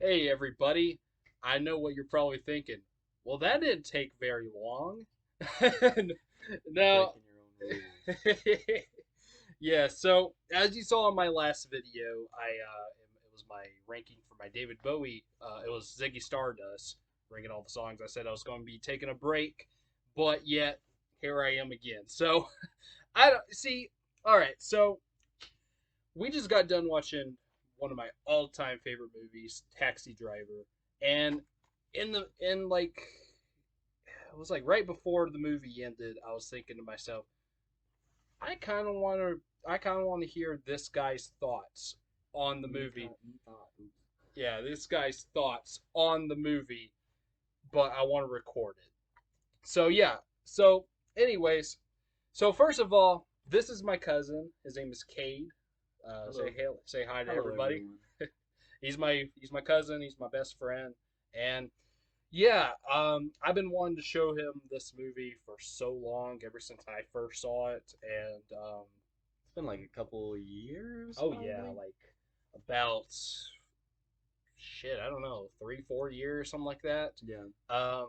Hey, everybody. I know what you're probably thinking. Well, that didn't take very long. Now, Breaking your own rules. yeah, so as you saw in my last video, it was my ranking for my David Bowie. It was Ziggy Stardust, ranking all the songs. I said I was going to be taking a break, but yet here I am again. So, I don't see. All right, so we just got done watching one of my all-time favorite movies, Taxi Driver, and in like it was like right before the movie ended, I was thinking to myself, I kind of want to hear this guy's thoughts on the movie. You thought, oops. Yeah, this guy's thoughts on the movie, but I want to record it. So yeah. So anyways, so first of all, this is my cousin. His name is Cade. Hello. Say hi to Hello, everybody. everyone. He's my cousin. He's my best friend, and yeah, I've been wanting to show him this movie for so long, ever since I first saw it, and It's been like a couple years, oh yeah, probably. like about shit, I don't know, 3 4 years, something like that. Yeah. Um,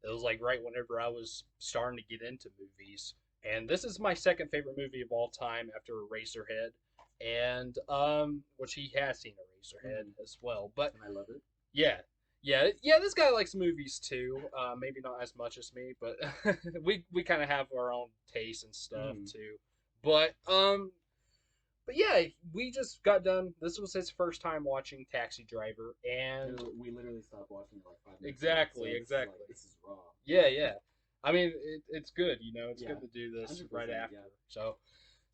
it was like right whenever I was starting to get into movies, and this is my second favorite movie of all time after Eraserhead, and which he has seen Eraserhead Hmm. as well, but And I love it. yeah. Yeah. This guy likes movies too. Maybe not as much as me, but we kind of have our own tastes and stuff Hmm. too. But um, but yeah, we just got done. This was his first time watching Taxi Driver, and We literally stopped watching it like 5 minutes ago, exactly, so exactly. this is raw. Yeah. I mean, it's good. It's Yeah. good to do this right 100%. after. Yeah.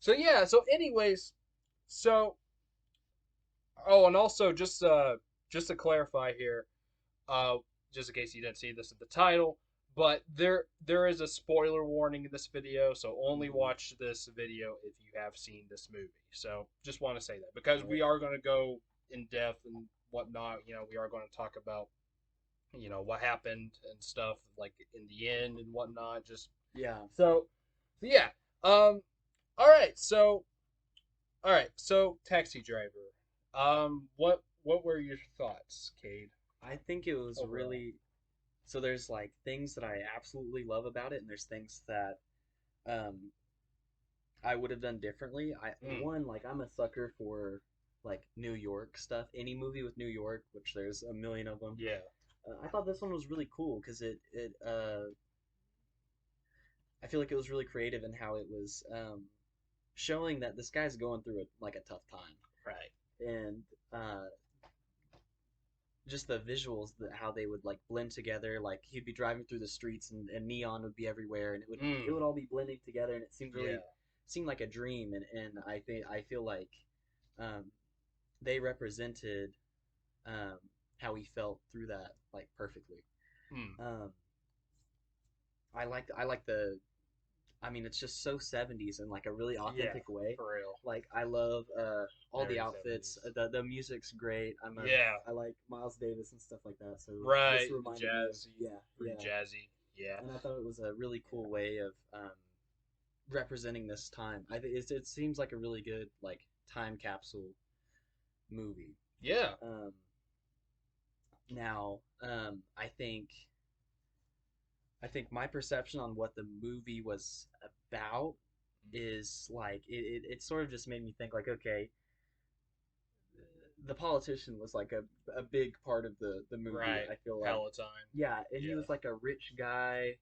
So yeah. So anyways, so oh, and also just to clarify here, uh, just in case you didn't see this in the title. But there is a spoiler warning in this video, so only Hmm. watch this video if you have seen this movie. So just want to say that because Right. we are going to go in depth and whatnot. We are going to talk about what happened and stuff like in the end and whatnot. Just Yeah. so yeah. Um. All right. So Taxi Driver. What were your thoughts, Cade? I think it was Overall. really. So there's like things that I absolutely love about it, and there's things that um I would have done differently. Mm, Like I'm a sucker for like New York stuff. Any movie with New York, which there's a million of them. yeah. I thought this one was really cool because it I feel like it was really creative in how it was showing that this guy's going through like a tough time, Right. and uh, just the visuals, how they would like blend together. Like he'd be driving through the streets, and neon would be everywhere, and it Mm, would all be blending together, and it yeah. seemed like a dream. And I feel like um, they represented um, how he felt through that like perfectly. Mm, Um, I like the I mean, it's just so 70s in like a really yeah. authentic way. For real. Like I love all the Very outfits. 70s. The music's great. Yeah. I like Miles Davis and stuff like that. So this Right. reminded me of Jazzy. Pretty yeah. jazzy. Yeah. And I thought it was a really cool way of representing this time. It seems like a really good like time capsule movie. Yeah. Um, Now, I think my perception on what the movie was about is like it sort of just made me think like, okay, the politician was like a big part of the movie. Right. I feel like, Palatine. yeah, and he Yeah. was like a rich guy.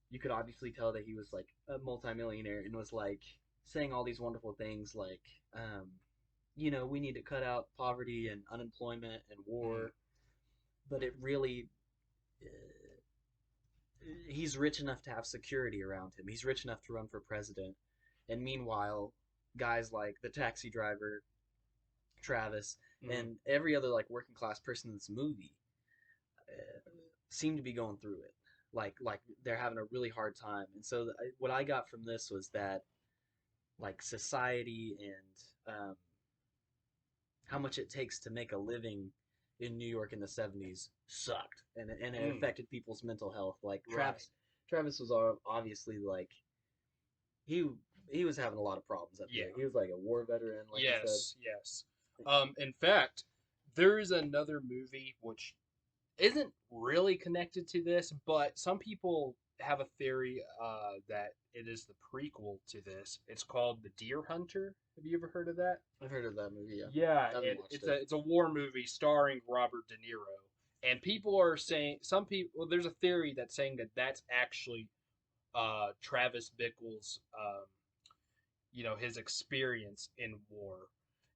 You could obviously tell that he was like a multimillionaire and was like saying all these wonderful things like, um, we need to cut out poverty and unemployment and Mm, war. But it really, he's rich enough to have security around him. He's rich enough to run for president. And meanwhile, guys like the taxi driver, Travis, mm, and every other like working class person in this movie seem to be going through it. Like they're having a really hard time. And so what I got from this was that like society and how much it takes to make a living in New York in the 70s sucked, and it mm. affected people's mental health. Like Right. Travis was obviously like he he was having a lot of problems up Yeah. there. He was like a war veteran, like you said. Yes. In fact, There's another movie which isn't really connected to this, but some people have a theory that it is the prequel to this. It's called The Deer Hunter. Have you ever heard of that? I've heard of that movie. Yeah, Yeah, I haven't watched it's it. a war movie starring Robert De Niro, and people are saying some people. Well, there's a theory that's saying that that's actually Travis Bickle's his experience in war.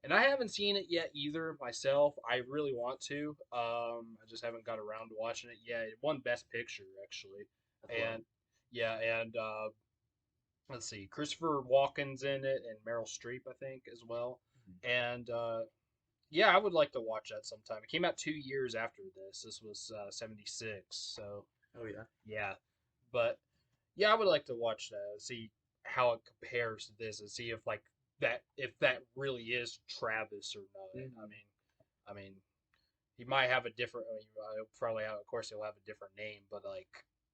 And I haven't seen it yet either myself. I really want to. I just haven't got around to watching it yet. It won Best Picture actually, That's wild. and yeah, and let's see, Christopher Walken's in it and Meryl Streep I think as well. Mhm. And yeah, I would like to watch that sometime. It came out 2 years after this. This was '76, so Oh yeah. yeah. But yeah, I would like to watch that, see how it compares to this, and see if that really is Travis or not. Mhm. I mean, he might have a different. I mean, he'll probably have, of course, he'll have a different name, but like,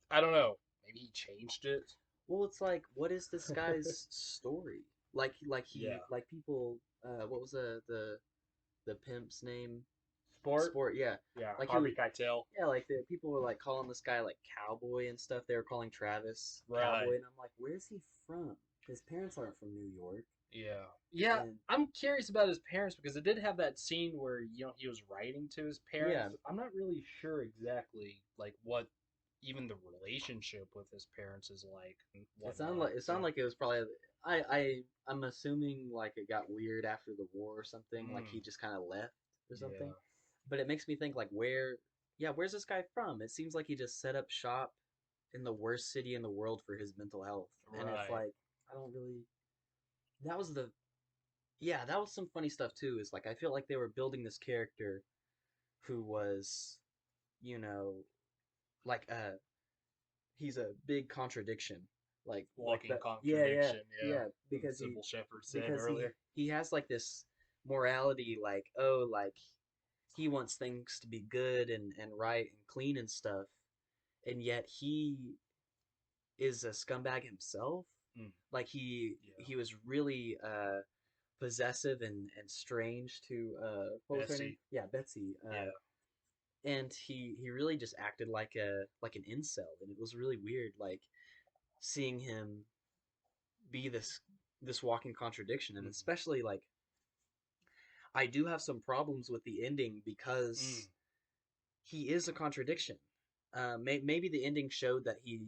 I don't know. Maybe he changed it. Well, it's like, what is this guy's story? Yeah. Like people. What was the pimp's name? Sport. Sport. Yeah. Yeah. Like he was. Harvey Keitel. Yeah, like the people were like calling this guy like cowboy and stuff. They were calling Travis cowboy, Right. and I'm like, where's he from? His parents aren't from New York, Yeah. Yeah. and I'm curious about his parents because it did have that scene where he was writing to his yeah, parents. I'm not really sure exactly like what even the relationship with his parents is like and whatnot. it sounded So, like it was probably. I'm assuming like it got weird after the war or something. Like he mm, just kind of left or something. yeah. But it makes me think like where's this guy from? It seems like he just set up shop in the worst city in the world for his mental health, and it's Right. like I don't really. That was the Yeah, that was some funny stuff too. Is like I feel like they were building this character who was, you know, like he's a big contradiction. Like Walking that. Yeah, yeah, contradiction, yeah. yeah. As Sybil Shepherd said Because earlier. he has like this morality, like oh, like he wants things to be good and right and clean and stuff, and yet he is a scumbag himself. Mm, Like yeah. he was really possessive and strange to what was her name? Bessie. Yeah, Betsy. Yeah. And he really just acted like an incel, and it was really weird, like seeing him be this walking contradiction, and Mm, especially like I do have some problems with the ending mm, because he is a contradiction. Maybe the ending showed that he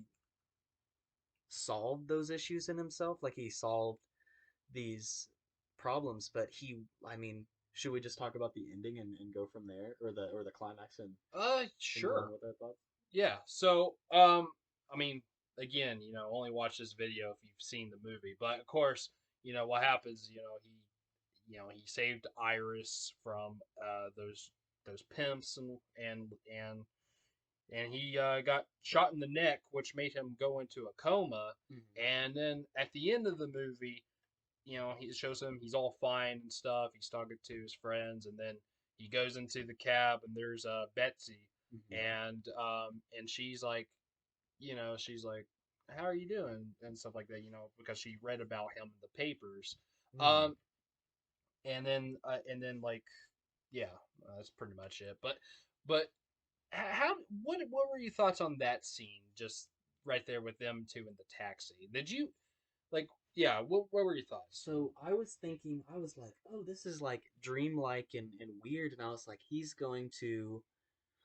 solved those issues in himself, like he solved these problems, but I mean, should we just talk about the ending and go from there, or the climax and go on sure. with our thoughts? Yeah. So, I mean, again, only watch this video if you've seen the movie. But of course, what happens. He saved Iris from those pimps and he got shot in the neck, which made him go into a coma. Mm-hmm. And then at the end of the movie, he shows him he's all fine and stuff. He's talking to his friends, and then he goes into the cab, and there's Betsy, Mm-hmm. and she's like, "How are you doing?" and stuff like that, because she read about him in the papers. Mm. Um, and then like, yeah, that's pretty much it. But how what were your thoughts on that scene? Just right there with them two in the taxi. Did you like? Yeah, what were your thoughts? So I was thinking, I was like, oh, this is like dreamlike and weird, and I was like, he's going to.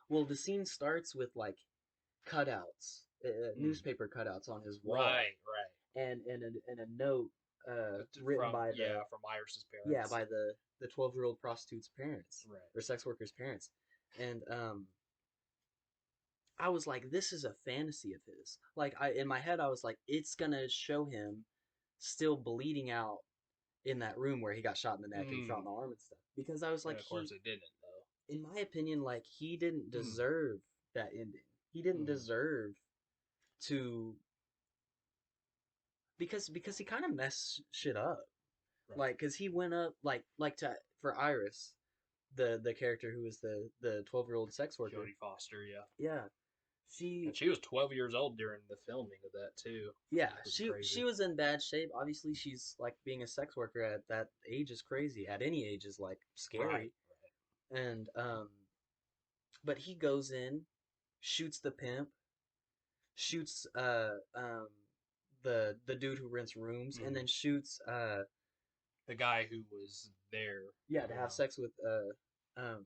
Well, the scene starts with like cutouts, Mm. newspaper cutouts on his wall, Right, right. and a note written From by yeah, from Iris's yeah, parents. by the 12-year-old prostitute's parents Right. or sex worker's parents, and I was like, this is a fantasy of his. Like in my head, I was like, it's gonna show him still bleeding out in that room where he got shot in the neck and shot in Mm. the arm and stuff. Because I was And like, of course it didn't though. in my opinion, like he didn't Mm. deserve that ending. He didn't Mm. deserve to because he kind of messed shit up. Right. Like, cause he went up to for Iris, the character who was the 12-year-old sex worker. Jodie Foster, yeah. Yeah, she And she was 12 years old during the filming of that too, yeah which was she crazy. was in bad shape. Obviously, she's like being a sex worker at that age is crazy. At any age is like Right. scary. and but he goes in, shoots the pimp, shoots the dude who rents rooms, and Mhm. then shoots The guy who was there, yeah, to you have know. sex with Yeah.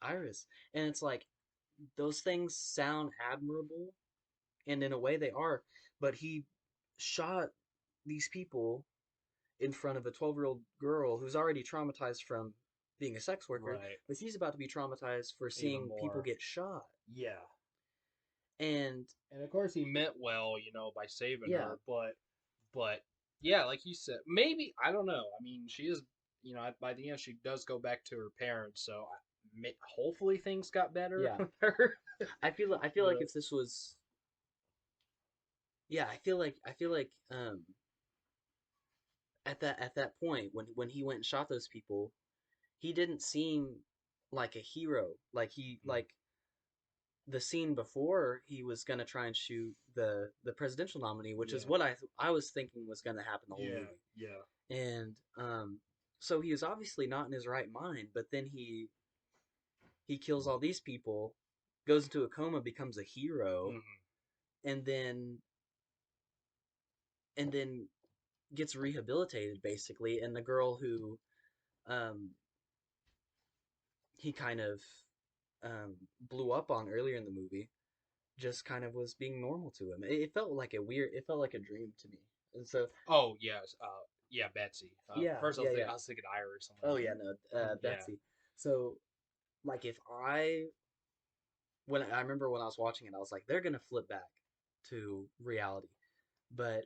Iris. And it's like those things sound admirable, and in a way they are, but he shot these people in front of a 12-year-old girl who's already traumatized from being a sex worker, Right. but she's about to be traumatized for Even seeing people more. get shot. Yeah. And And of course he meant well, by saving yeah, her, but yeah, like you said, maybe I don't know. I mean, she is, by the end she does go back to her parents, so hopefully things got better yeah. with her. I feel like But if this was yeah, I feel like at that point when he went and shot those people, he didn't seem like a hero. Like the scene before he was gonna try and shoot the presidential nominee, which is yeah, what I was thinking was gonna happen the whole yeah, movie. yeah, And so he was obviously not in his right mind, but then he kills all these people, goes into a coma, becomes a hero, hmm, and then gets rehabilitated basically. And the girl who um he kind of blew up on earlier in the movie just kind of was being normal to him. It felt like it felt like a dream to me. And so, oh yes, yeah, Betsy. yeah, First yeah, yeah. I was thinking Iris. I'm like, Oh yeah, who? no, Yeah, Betsy. So, like, if I when I remember when I was watching it, I was like, they're gonna flip back to reality. But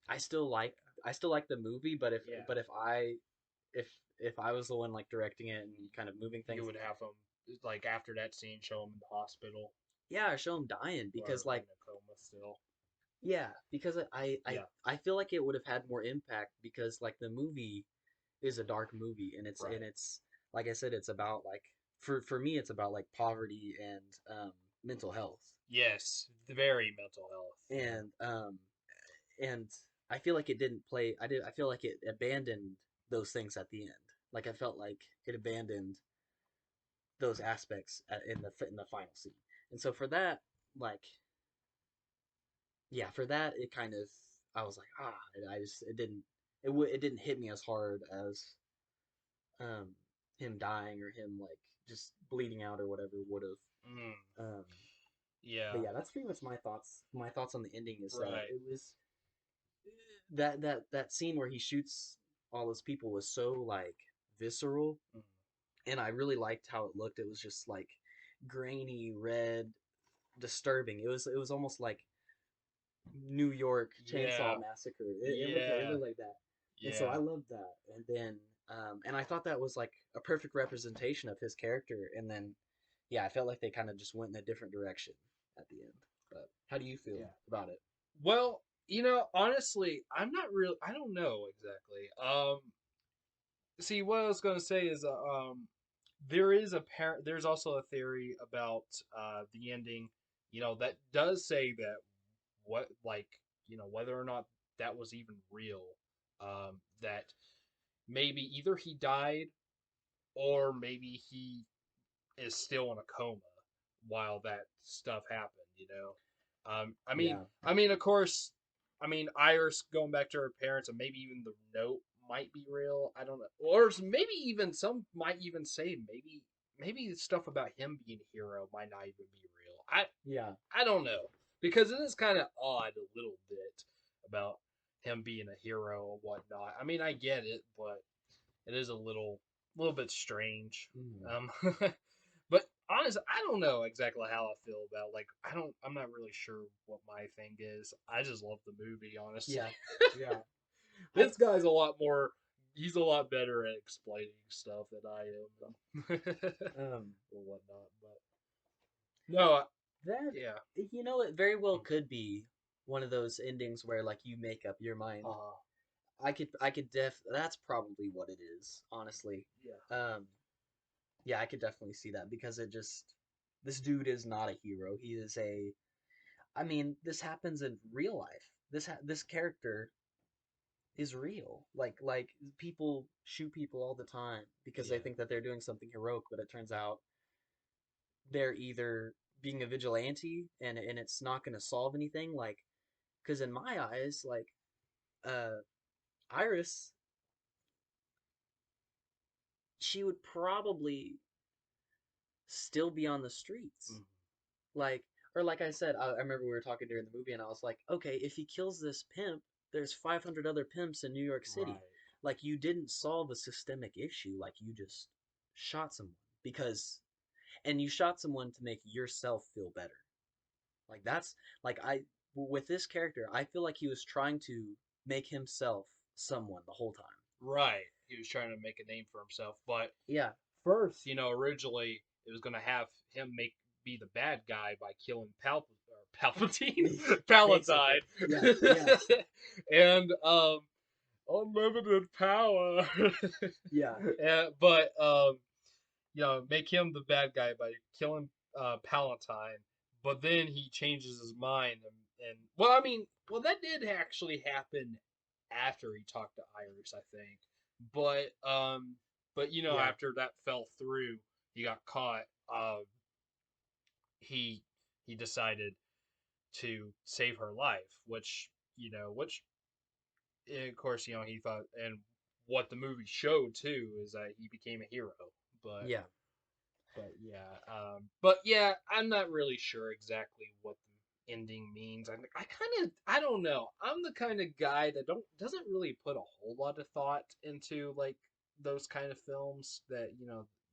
I still like I still like the movie. But if yeah. but if I if if I was the one like directing it and kind of moving You things, would have them like after that scene, show him in the hospital yeah, I show him dying because or in like a coma still. yeah, because Yeah, I feel like it would have had more impact because like the movie is a dark movie, and right. it's like I said, it's about like for me it's about like poverty and mental health. Yes, very mental health. Yeah. And and I feel like it didn't play I feel like it abandoned those things at the end. Like I felt like it abandoned those aspects in the final scene. And so for that, like yeah, for that it kind of I was like, I just it didn't hit me as hard as um him dying or him like just bleeding out or whatever would Mm, have. But yeah. yeah, that's pretty much my thoughts. My thoughts on the ending is that Right. it was that scene where he shoots all those people was so like visceral, Mm, and I really liked how it looked. It was just like grainy red, disturbing. It was almost like New York yeah. Chainsaw Massacre. It Yeah. looked like that, and so I Yeah. loved that. And then and I thought that was like a perfect representation of his character. And then yeah, I felt like they kind of just went in a different direction at the end. But how do you feel Yeah. about it? Well, honestly, I'm not real. I don't know exactly. See, what I was gonna say is, there's also a theory about the ending. That does say that what like whether or not that was even real. That maybe either he died or maybe he is still in a coma while that stuff happened. I mean, Yeah, of course, Iris going back to her parents, and maybe even the note might be real. I don't know, or maybe even some might even say maybe stuff about him being a hero might not even be real. yeah, I don't know because it is kind of odd a little bit about him being a hero or whatnot. I mean, I get it, but it is a little bit strange. mm, Um, but honestly, I don't know exactly how I feel about like I'm not really sure what my thing is. I just love the movie, honestly. yeah, yeah. I This guy's a lot more. He's a lot better at explaining stuff than I am, um or whatnot. But no, that yeah, it very well could be one of those endings where like you make up your mind. uh, I could that's probably what it is, honestly. yeah, Um yeah, I could definitely see that because it just this dude is not a hero. He is a I mean, this happens in real life. This character is real. Like people shoot people all the time because they Yeah. think that they're doing something heroic, but it turns out they're either being a vigilante and it's not going to solve anything. Like, because in my eyes, like uh, Iris, she would probably still be on the streets. Mm. Like, or like I said, I remember we were talking during the movie, and I was like, okay, if he kills this pimp, there's 500 other pimps in New York City. Right. Like, you didn't solve a systemic issue. Like, you just shot someone because, and you shot someone to make yourself feel better. Like, that's, like, with this character, I feel like he was trying to make himself someone the whole time. Right. He was trying to make a name for himself, but Yeah. first, originally it was going to have him be the bad guy by killing Palpatine, Palatine, Yeah, yeah, and unlimited power. yeah, But make him the bad guy by killing Palatine. But then he changes his mind, and well, I mean, well, that did actually happen after he talked to Iris, I think. But yeah, after that fell through, he got caught. He he decided to save her life, which of course he thought, and what the movie showed too is that he became a hero. But yeah, but yeah, I'm not really sure exactly what the ending means. I don't know. I'm the kind of guy that doesn't really put a whole lot of thought into like those kind of films that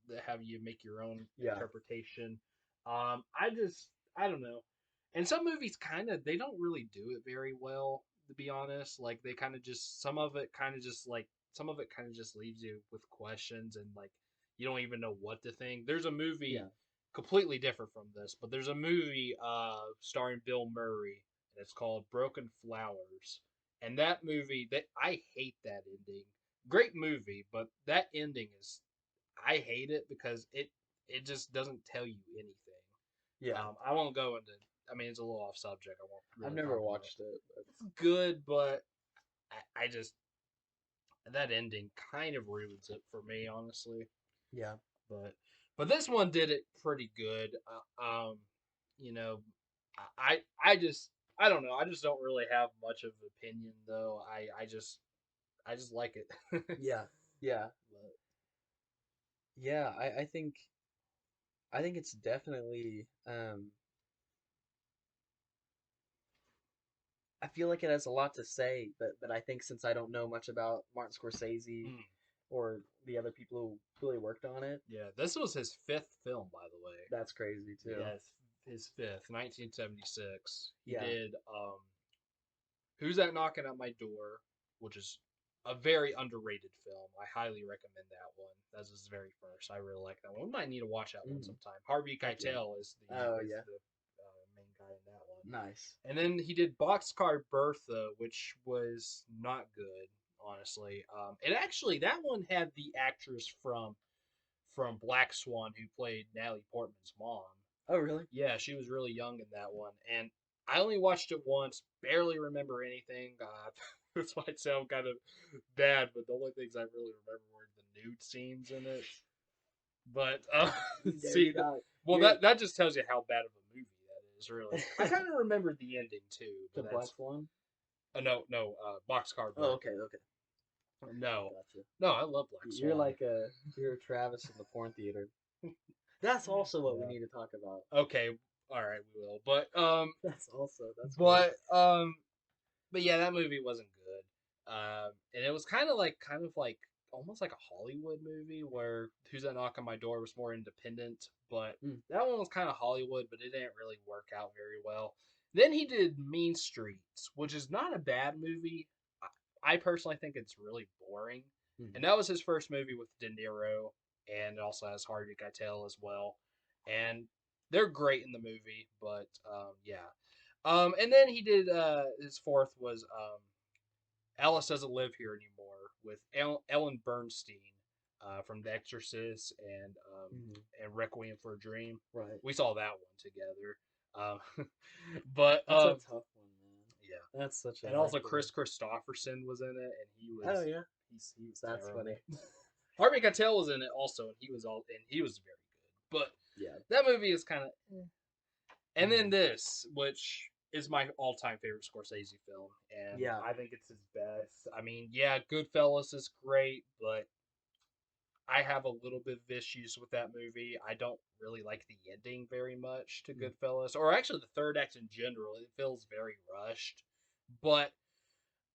that have you make your own yeah, interpretation. I don't know. And some movies they don't really do it very well, to be honest. Like they kind of just some of it kind of just leaves you with questions, and like you don't even know what to think. There's a movie yeah. completely different from this, but there's a movie starring Bill Murray, and it's called Broken Flowers. And that movie, that I hate that ending. Great movie, but that ending is I hate it because it just doesn't tell you anything. Yeah. I won't go into. I mean, it's a little off subject. I won't I've really never talk about watched it. it. It's good, but I just that ending kind of ruins it for me, honestly. Yeah. but but this one did it pretty good. You know, I just I don't know. I just don't really have much of an opinion though. I just like it. Yeah. Yeah. But, Yeah. I think it's definitely I feel like it has a lot to say, but I think since I don't know much about Martin Scorsese mm, or the other people who really worked on it, yeah, this was his fifth film, by the way. that's crazy too. Yes, his fifth, 1976. He Yeah. did Who's That Knocking at My Door, which is a very underrated film. I highly recommend that one. That's his very first. I really like that one. We might need to watch that one Mm. sometime. Harvey Heck yeah. Keitel is the Oh is yeah. the main guy in that one. Nice. And then he did Boxcar Bertha, which was not good, honestly. And actually, that one had the actress from Black Swan who played Natalie Portman's mom. Oh really? Yeah, she was really young in that one, and I only watched it once. Barely remember anything. This might sound kind of bad, but the only things I really remember were the nude scenes in it. But see, God, well, you're that just tells you how bad of a movie that is. Really, I kind of remembered the ending too, the but Black that's Swan. no, Boxcar Oh Bertha. okay, okay, No, gotcha. no, I love Black You're Swan. like you're Travis in the porn theater. That's also what we Yeah. need to talk about. Okay, all right, we will. That's great. But but yeah, that movie wasn't good. And it was kind of like almost like a Hollywood movie where Who's That Knock on My Door was more independent, but Mm. that one was kind of Hollywood, but it didn't really work out very well. Then he did Mean Streets, which is not a bad movie. I personally think it's really boring, Mm. and that was his first movie with De Niro, and it also has Harvey Keitel as well, and they're great in the movie. But yeah, and then he did his fourth was Alice Doesn't Live Here Anymore with Ellen Bernstein from The Exorcist Mm. and Requiem for a Dream. Right. We saw that one together. But That's a tough one, man. Yeah. That's such a And also actor. Chris Christopherson was in it, and he Oh was yeah, he was that's terrible. funny. Harvey Keitel was in it also, and he was very good. But Yeah. that movie is kind of. And then Mhm. this, which is my all-time favorite Scorsese film, and Yeah. I think it's his best. I mean, yeah, Goodfellas is great, but I have a little bit of issues with that movie. I don't really like the ending very much to Mm. Goodfellas, or actually the third act in general. It feels very rushed, but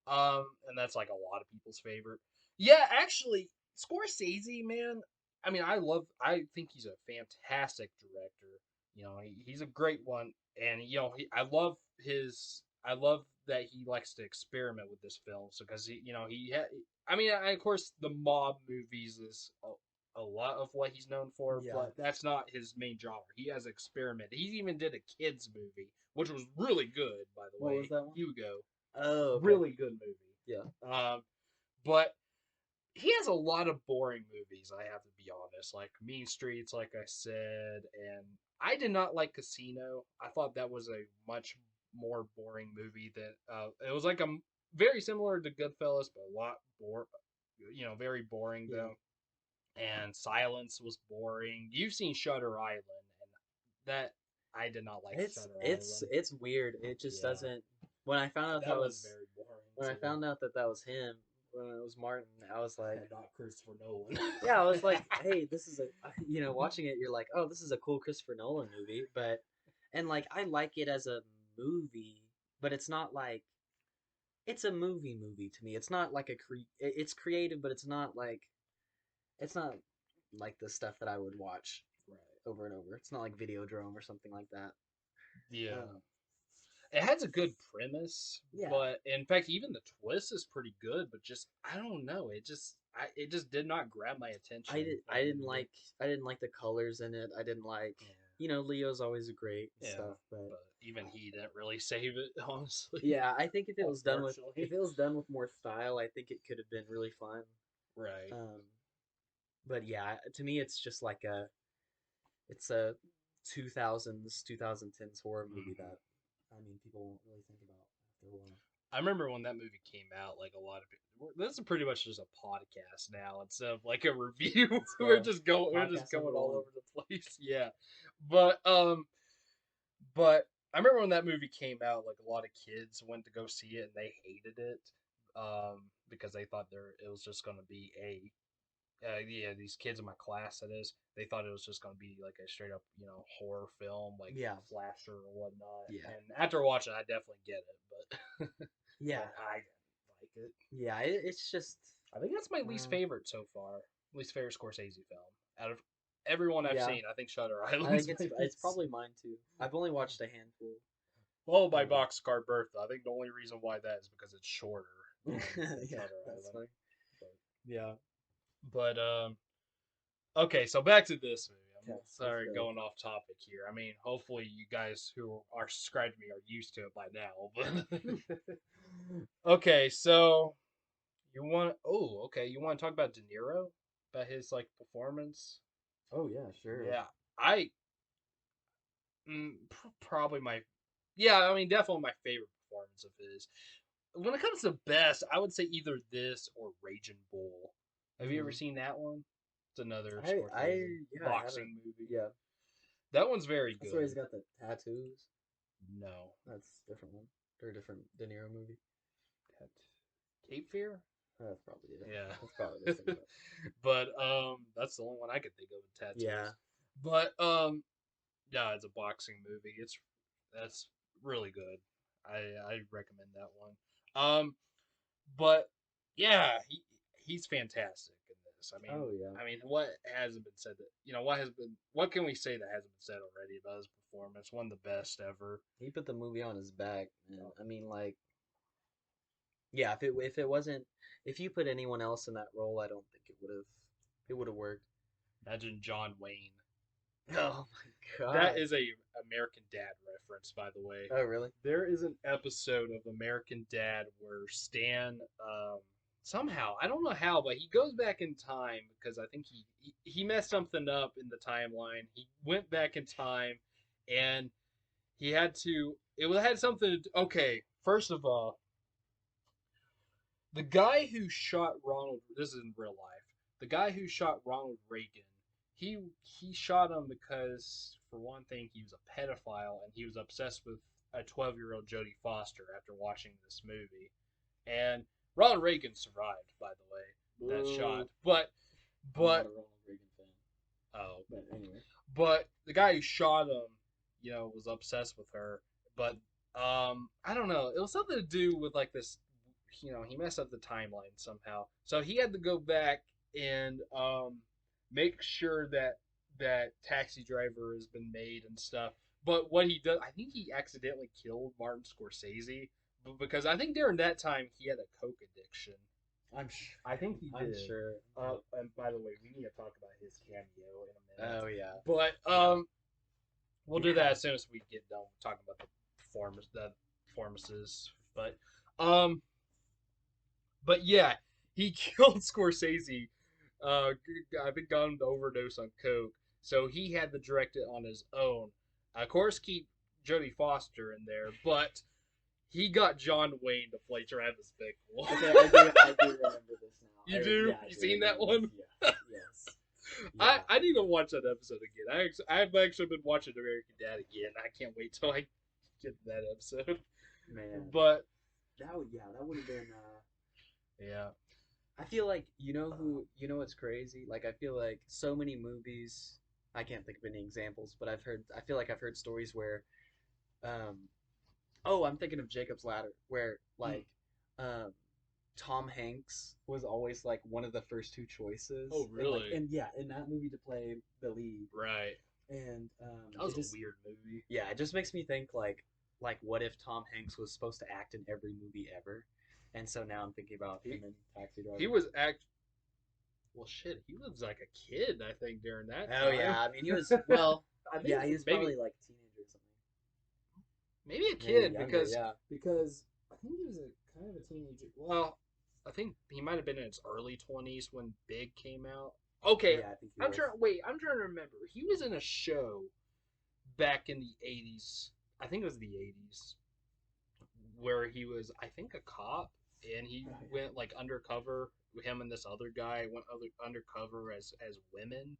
and that's like a lot of people's favorite. Yeah, actually, Scorsese, man. I mean, I think he's a fantastic director. You know, he's a great one, and you know, I love that he likes to experiment with this film. So, because I mean, of course, the mob movies is a lot of what he's known for, Yeah. but that's not his main genre. He has experimented. He even did a kids movie, which was really good, by the What way. was that one? Hugo, Oh, okay. really good movie. Yeah. But he has a lot of boring movies. I have to be honest, like Mean Streets, like I said, and I did not like Casino. I thought that was a much more boring movie than it was like a very similar to Goodfellas, but a lot very boring Yeah. though. And Silence was boring. You've seen Shutter Island, and that I did not like Shutter Island. It's weird. It just Yeah, doesn't. When I found out that was very boring. when I Too. found out that was him, when it was Martin, I was like, Not Christopher Nolan. yeah, I was like, hey, this is watching it, you're like, oh, this is a cool Christopher Nolan movie, and like I like it as a movie, but it's not like it's a movie to me. It's not like it's creative, but it's not like the stuff that I would watch Right. over and over. It's not like Videodrome or something like that. Yeah. Um, It has a good premise, yeah, but in fact, even the twist is pretty good. But just I don't know, it just did not grab my attention. I didn't like the colors in it. I didn't like Leo's always great and Yeah, stuff, but but even he didn't really save it, honestly. yeah, I think Unfortunately, if it was done with more style, I think it could have been really fun. right. Um, but yeah, to me, it's a 2010s horror movie Mhm. that I mean people won't really think about after a while. I remember when that movie came out, like a lot of people. This is pretty much just a podcast now instead of like a review. Let's we're go. just going, we're just Podcast going number all one. over the place. Yeah, but but I remember when that movie came out, like a lot of kids went to go see it and they hated it, because they thought it was just gonna be these kids in my class, that is, they thought it was just gonna be like a straight up horror film, like Yeah, slasher or whatnot. yeah, And after watching, I definitely get it, but yeah, but I didn't like it. yeah. It's just I think that's my least um, favorite so far. Least favorite Scorsese film out of everyone I've yeah. seen. I think Shutter I Island's think my it's least. probably mine too. I've only watched a handful. Followed by Um, Boxcar Bertha. I think the only reason why that is because it's shorter than yeah, Shutter that's Island. funny. But, Yeah, but okay, so back to this movie. I'm okay, let's sorry go. going off topic here. I mean, hopefully you guys who are subscribed to me are used to it by now. But okay, so you want to talk about De Niro, about his like performance? Oh yeah, sure. Yeah, I probably I mean definitely my favorite performance of his. When it comes to best, I would say either this or Raging Bull. Have you ever Hmm. seen that one? It's another I Scorsese yeah, I haven't. boxing movie. Yeah, That one's very that's where he's good. got the tattoos. No. That's a different one. Or a different De Niro movie. Cape Fear? That's probably it. Yeah. That's probably the same. But that's the only one I could think of with tattoos. Yeah. But yeah, it's a boxing movie. That's really good. I recommend that one. But yeah, he's fantastic in this. Oh yeah. I mean, what hasn't been said that what can we say that hasn't been said already about his performance? One of the best ever. He put the movie on his back, man. I mean, like, yeah. If it wasn't, if you put anyone else in that role, I don't think it would have worked. Imagine John Wayne. Oh my god. That is a American Dad reference, by the way. Oh really? There is an episode of American Dad where Stan, somehow, I don't know how, but he goes back in time because I think he messed something up in the timeline. He went back in time, and he had to. It had something. Okay, first of all, the guy who shot Ronald. This is in real life. The guy who shot Ronald Reagan. He shot him because, for one thing, he was a pedophile and he was obsessed with a 12-year-old Jodie Foster after watching this movie. And Ronald Reagan survived, by the way, that shot. But I'm not a but Ronald Reagan fan. oh, But anyway. but the guy who shot him, was obsessed with her. But I don't know. It was something to do with like this. He messed up the timeline somehow. So he had to go back and make sure that Taxi Driver has been made and stuff. But what he does, I think he accidentally killed Martin Scorsese, because I think during that time he had a coke addiction. I'm sure. I think he I'm did. sure. And by the way, we need to talk about his cameo in a minute. Oh yeah. But we'll do that as soon as we get done talking about the performances. But yeah, he killed Scorsese. I think got him to overdose on coke, so he had to direct it on his own. Of course, keep Jodie Foster in there, but he got John Wayne to play Travis Bickle. Okay, I do remember this now. You do? Yeah, I You do seen that remember one? this. Yeah. Yes. Yeah. I need to watch that episode again. I've actually been watching American Dad again. I can't wait till I get to that episode. Man. But that would have been. yeah, I feel like you know what's crazy? Like I feel like so many movies. I can't think of any examples, but I feel like I've heard stories where, oh, I'm thinking of Jacob's Ladder, where like, Tom Hanks was always like one of the first two choices. Oh, really? And yeah, in that movie to play the lead. right. And That was a weird movie. yeah, it just makes me think like what if Tom Hanks was supposed to act in every movie ever? And so now I'm thinking about him in Taxi Driver. He was well, shit. He was like a kid, I think, during that time. Oh yeah, I mean he was well. I think Yeah, he was maybe probably like a teenager or something. maybe a kid, Maybe because younger, because I think he was a kind of a teenager. Well, I think he might have been in his early 20s when Big came out. Okay, yeah, I think he I'm was. I'm trying to remember. He was in a show back in the 80s. I think it was the 80s, where he was, I think, a cop, and he Oh, yeah. went like undercover. Him and this other guy went undercover as women.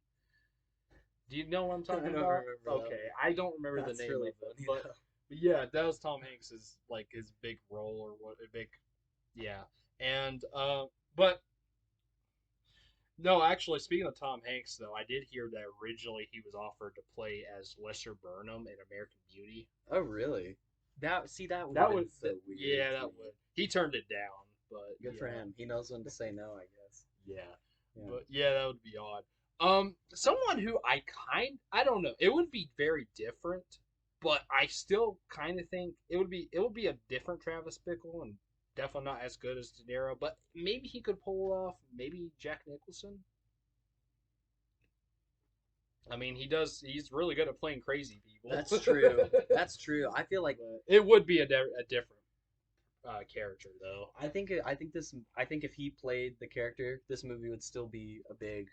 Do you know what I'm talking I don't about? remember that Okay, one. I don't remember That's the name really of it, funny, but though. yeah, that was Tom Hanks's like his big role, or what a big, yeah. And but no, actually, speaking of Tom Hanks, though, I did hear that originally he was offered to play as Lester Burnham in American Beauty. Oh really? That would That have would, been so weird. yeah, that too. would. He turned it down, but Good for yeah. him. He knows when to say no, I guess. Yeah. Yeah. But yeah, that would be odd. Someone who I don't know. It would be very different, but I still kind of think it would be a different Travis Bickle, and definitely not as good as De Niro. But maybe he could pull off maybe Jack Nicholson. I mean, he does. He's really good at playing crazy people. That's true. That's true. I feel like But it would be a different character, though. I think if he played the character, this movie would still be a big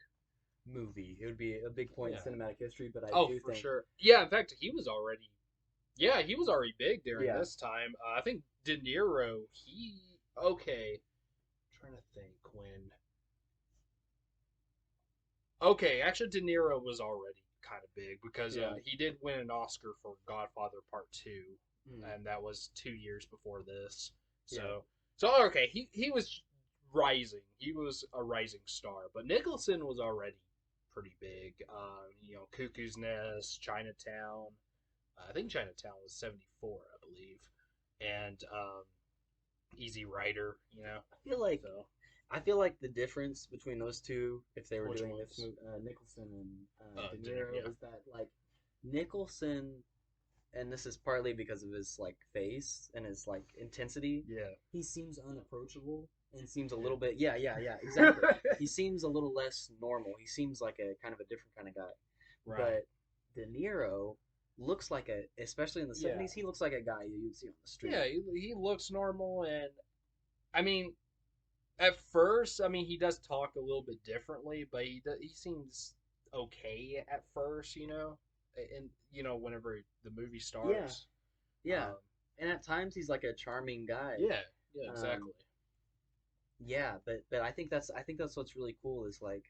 movie. It would be a big point Yeah. in cinematic history. But I Oh, do for think sure. Yeah, in fact, he was already big during Yeah. this time. I think De Niro, okay. I'm trying to think when. Okay, actually, De Niro was already kind of big because Yeah. he did win an Oscar for Godfather Part 2, Mm. and that was 2 years before this. Yeah. So okay, he was rising. He was a rising star, but Nicholson was already pretty big. Cuckoo's Nest, Chinatown. I think Chinatown was 74, I believe, and Easy Rider. I feel like the difference between those two, if they were Which doing ones? this movie, Nicholson and De De Niro, Niro, yeah. is that like Nicholson, and this is partly because of his like face and his like intensity. Yeah. He seems unapproachable and seems a little bit exactly. He seems a little less normal. He seems like a kind of a different kind of guy. Right. But De Niro looks like especially in the Yeah. 70s, he looks like a guy you'd see on the street. Yeah, he looks normal, and I mean, at first, I mean, he does talk a little bit differently, but he seems okay at first, and whenever the movie starts. Yeah. and at times he's like a charming guy. Yeah, yeah, Um, exactly. yeah, but I think that's what's really cool is like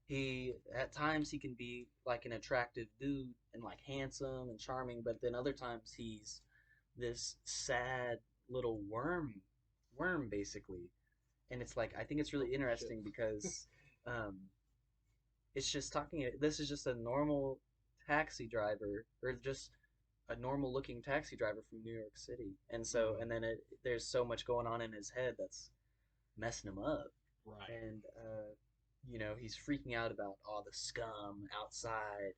he at times he can be like an attractive dude and like handsome and charming, but then other times he's this sad little worm basically. And it's like I think it's Oh really shit. interesting because um it's just talking this is just a normal taxi driver or just a normal looking taxi driver from New York City. And so Mm, and then there's so much going on in his head that's messing him up. right. And he's freaking out about all the scum outside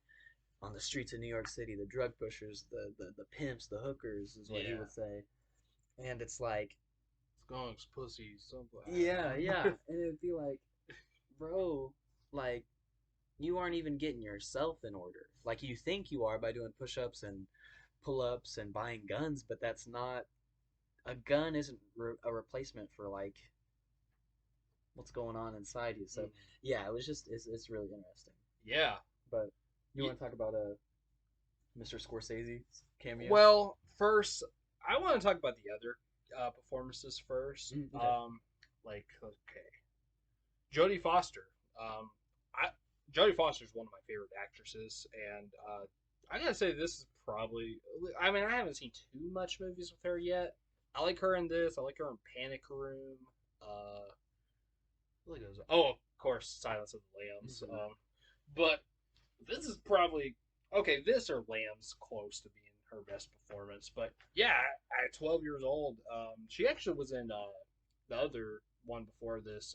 on the streets of New York City, the drug pushers, the pimps, the hookers is what he Yeah. would say. And it's like, Skunks, pussies, yeah, something. yeah. And it'd be like, bro, like you aren't even getting yourself in order. Like you think you are by doing push-ups and pull-ups and buying guns, but that's not a gun isn't a replacement for like what's going on inside you. So Mm, yeah, it's really interesting. yeah. But you Ye- want to talk about Mr. Scorsese's cameo? Well, first, I want to talk about the other performances first. Okay. Okay, Jodie Foster. Um, I Jodie Foster is one of my favorite actresses, and I gotta say this is probably. I mean, I haven't seen too much movies with her yet. I like her in this. I like her in Panic Room. Really goes. Oh, of course, Silence of the Lambs. Mhm. But this is probably okay. This or Lambs close to being her best performance. But yeah, at 12 years old, she actually was in the other one before this.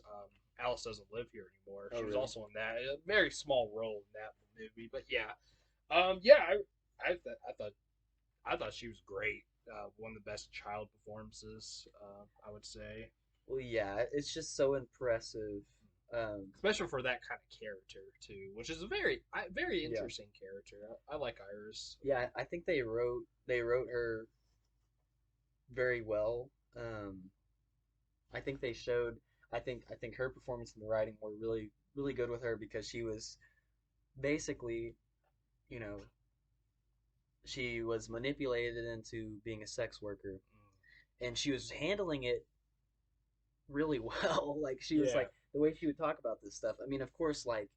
Alice Doesn't Live Here Anymore. Oh, She was really? also in that. A very small role in that movie. But yeah, yeah, I thought she was great. One of the best child performances, I would say, Well, yeah, it's just so impressive. especially for that kind of character too, which is a very Yeah, interesting character. I like Iris. yeah, I think they wrote her very well. I think they showed. I think her performance and the writing were really really good with her because she was basically, you know, she was manipulated into being a sex worker, and she was handling it really well. Like she was Yeah, like the way she would talk about this stuff. I mean, of course, like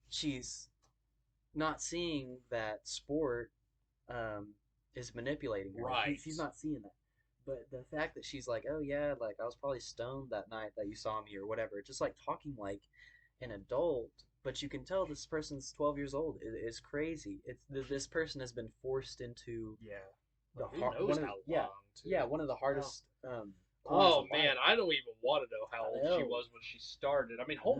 she's not seeing that sport is manipulating her. Like right. she's not seeing that. But the fact that she's like, oh yeah, like I was probably stoned that night that you saw me or whatever, just like talking like an adult, but you can tell this person's 12 years old. It's crazy. This person has been forced into Yeah. the Like, who hard knows one of how yeah long yeah too? one of the Oh, hardest corners oh of life. man, I don't even want to know how I old she know, was when she started. I mean, I know.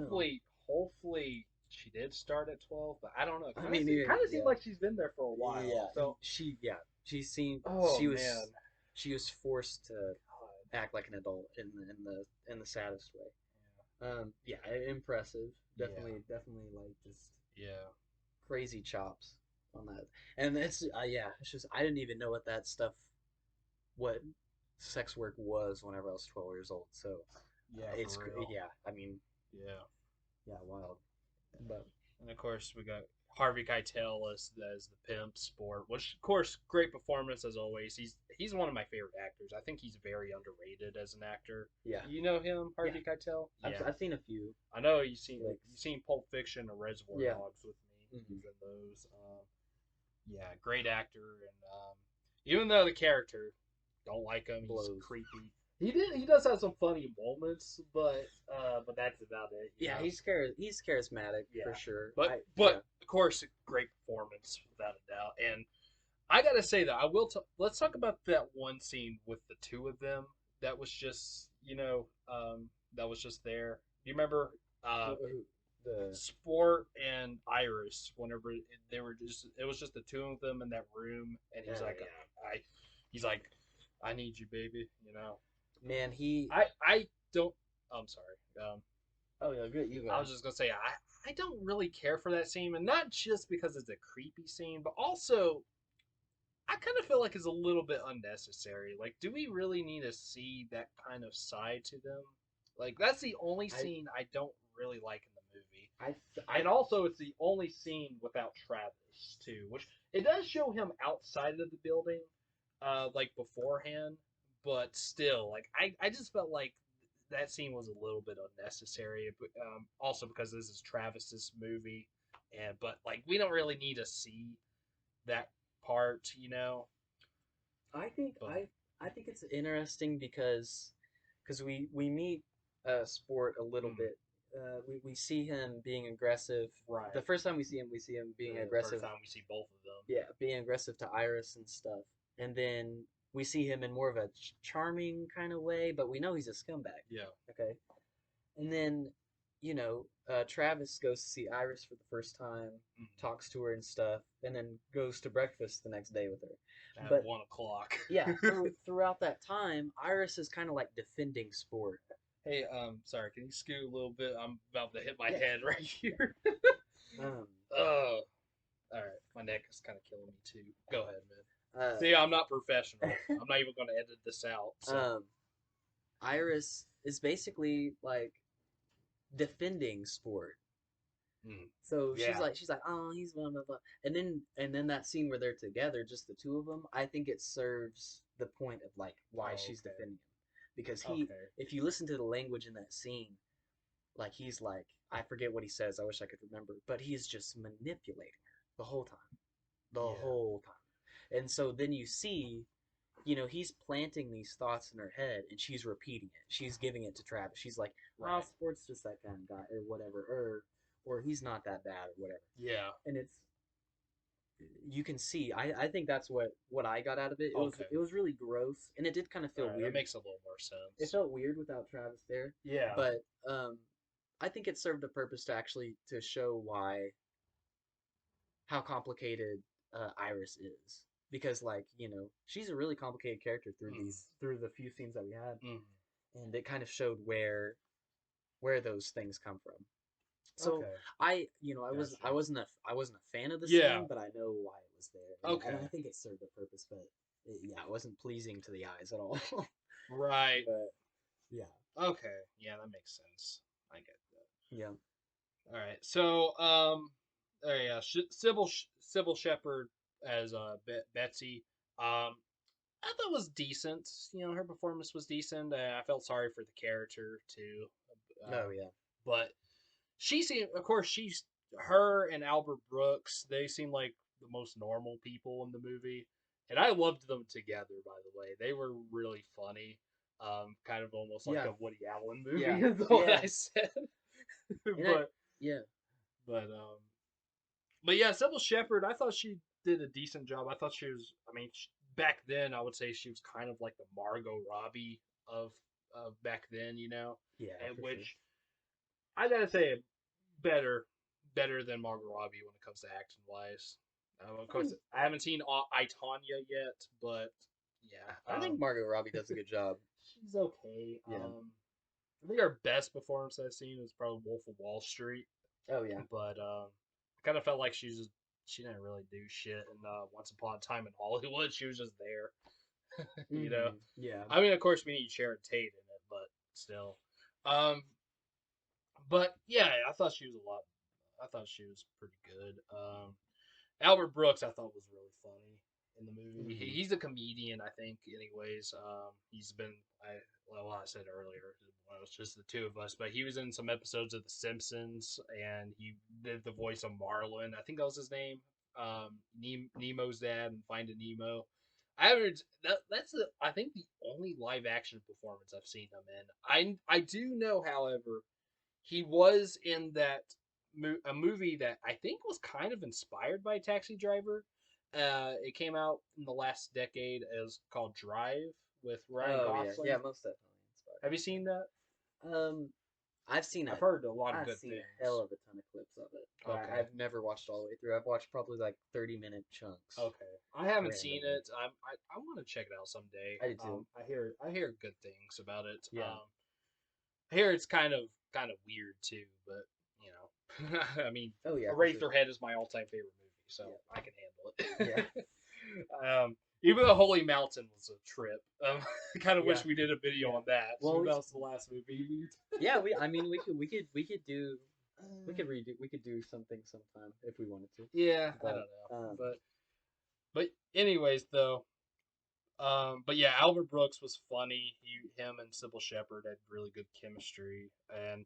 hopefully she did start at 12, but I don't know. I mean, Kind of seems yeah, like she's been there for a while. yeah. So, She seemed oh man, she was forced to God, act like an adult in the saddest way. Yeah, impressive. yeah, Definitely like just yeah. crazy chops on that. And yeah, it's just I didn't even know what sex work was whenever I was 12 years old. So Yeah, for real. yeah. I mean, Yeah. yeah, wild. But And of course, we got Harvey Keitel as the pimp sport, which of course great performance as always. He's one of my favorite actors. I think he's very underrated as an actor. yeah, You know him, yeah. Harvey Keitel? Yeah, I've seen a few I know you've flicks. seen Pulp Fiction or Reservoir Yeah. Dogs with me. Hmm. He's in those. Yeah, great actor, and even though the character don't like him, he's Blows. creepy. He does have some funny moments, but that's about it. You Yeah, know? he's charismatic for Yeah. sure. But Yeah. of course, great performance without a doubt. And I gotta say that I will. Let's talk about that one scene with the two of them. That was just that was just there. Do you remember The Sport and Iris? Whenever they were just, it was just the two of them in that room, and he's like, yeah. he's like, I need you, baby. You know, Man, he. I don't. I'm sorry. Oh yeah, good. You go I ahead. was just gonna say I don't really care for that scene, and not just because it's a creepy scene, but also I kind of feel like it's a little bit unnecessary. Like, do we really need to see that kind of side to them? Like, that's the only I scene I don't really like in the movie, I and also it's the only scene without Travis too, which it does show him outside of the building, like beforehand, but still, like I just felt like that scene was a little bit unnecessary. Also because this is Travis's movie, and but like we don't really need to see that part, you know. I think But I think it's interesting because we meet Sport a little mm, bit. We see him being aggressive. right, The first time we see him being the first aggressive. time we see both of them, Yeah, being aggressive to Iris and stuff. And then we see him in more of a charming kind of way, but we know he's a scumbag. yeah, Okay. And then, Travis goes to see Iris for the first time, mm, talks to her and stuff, and then goes to breakfast the next day with her. at But 1 o'clock. yeah, throughout that time, Iris is kind of like defending Sport. Hey, sorry, can you scoot a little bit? I'm about to hit my Yeah. head right here. Um, Oh, all right, my neck is kind of killing me too. Go ahead, man. uh, See, I'm not professional. I'm not even going to edit this out. So. Iris is basically like defending Sport. Mm, So yeah. she's like, oh, he's blah blah blah, and then that scene where they're together, just the two of them, I think it serves the point of like why Oh, she's okay. defending him, because Okay. if you listen to the language in that scene, like he's like, I forget what he says, I wish I could remember, but he's just manipulating her the whole time, the Yeah. whole time, and so then you see, he's planting these thoughts in her head, and she's repeating it. She's giving it to Travis. She's like, "Oh, Right. Sport's just that kind of guy, or whatever, or he's not that bad, or whatever." Yeah. And you can see. I think that's what I got out of it. Okay. It was really gross, and it did kind of All feel right. That weird. makes a little more It sense. felt weird without Travis there, Yeah. but I think it served a purpose to actually to show how complicated Iris is, because like she's a really complicated character Mm, through the few scenes that we had, mm. and it kind of showed where those things come from. So Okay. I Gotcha. wasn't a fan of the Yeah. scene, but I know why it was there, and I Okay. think it served a purpose, but yeah, it wasn't pleasing to the eyes at all. Right. But yeah, Okay. Yeah, that makes sense. I get that. yeah. All right. So, oh yeah, Sybil Shepherd as Betsy. I thought was decent. You know, her performance was decent. I felt sorry for the character too. Oh Um, yeah. but she seemed, of course, her and Albert Brooks. They seem like the most normal people in the movie, and I loved them together. By the way, they were really funny. Kind of almost like Yeah. a Woody Allen movie Yeah. is what Yeah. I said. And but yeah. but but yeah, Sybil Shepherd. I thought she did a decent job. I thought she was. I mean, back then, I would say she was kind of like the Margot Robbie of back then. You know, Yeah, and for sure. which I gotta say better better than Margot Robbie when it comes to acting wise. Of course, I haven't seen I Tanya yet, but yeah, I think Margot Robbie does a good job. she's okay. Yeah. I think her best performance I've seen was probably Wolf of Wall Street, Oh yeah. but I kind of felt like she didn't really do shit. And Once Upon a Time in Hollywood, she was just there. You know, Yeah. I mean, of course, we need Sharon Tate in it, but still. Um, but yeah, I thought she was a lot. I thought she was pretty good. Albert Brooks, I thought was really funny in the movie. Hmm. He's a comedian, I think. Anyways, he's been. I said earlier when it was just the two of us, but he was in some episodes of The Simpsons, and he did the voice of Marlin. I think that was his name. Nemo's dad and Finding Nemo. I haven't. That's I think the only live action performance I've seen him in. I do know, however, he was in a movie that I think was kind of inspired by Taxi Driver. It came out in the last decade as called Drive with Ryan Oh yeah. Gosling. Yeah, most definitely Have you seen that? inspired. I've I've heard a lot of I've good seen a hell things. of a ton of clips of it, but Okay. I've never watched all the way through. I've watched probably like 30-minute chunks Okay. I haven't seen randomly. it. I want to check it out someday. I did too. I hear good things about it. Yeah. I hear it's kind of weird too, but you know, I mean, Oh yeah, for sure. Eraserhead is my all-time favorite movie, so Yeah. I can handle Yeah. it. Even though Holy Mountain was a trip, I kind of Yeah. wish we did a video Yeah. on that. Well, That was the last movie. yeah, I mean, we could do something sometime if we wanted to. Yeah, I don't But know, but anyways, though, But yeah, Albert Brooks was funny. Him and Sybil Shepherd had really good chemistry, and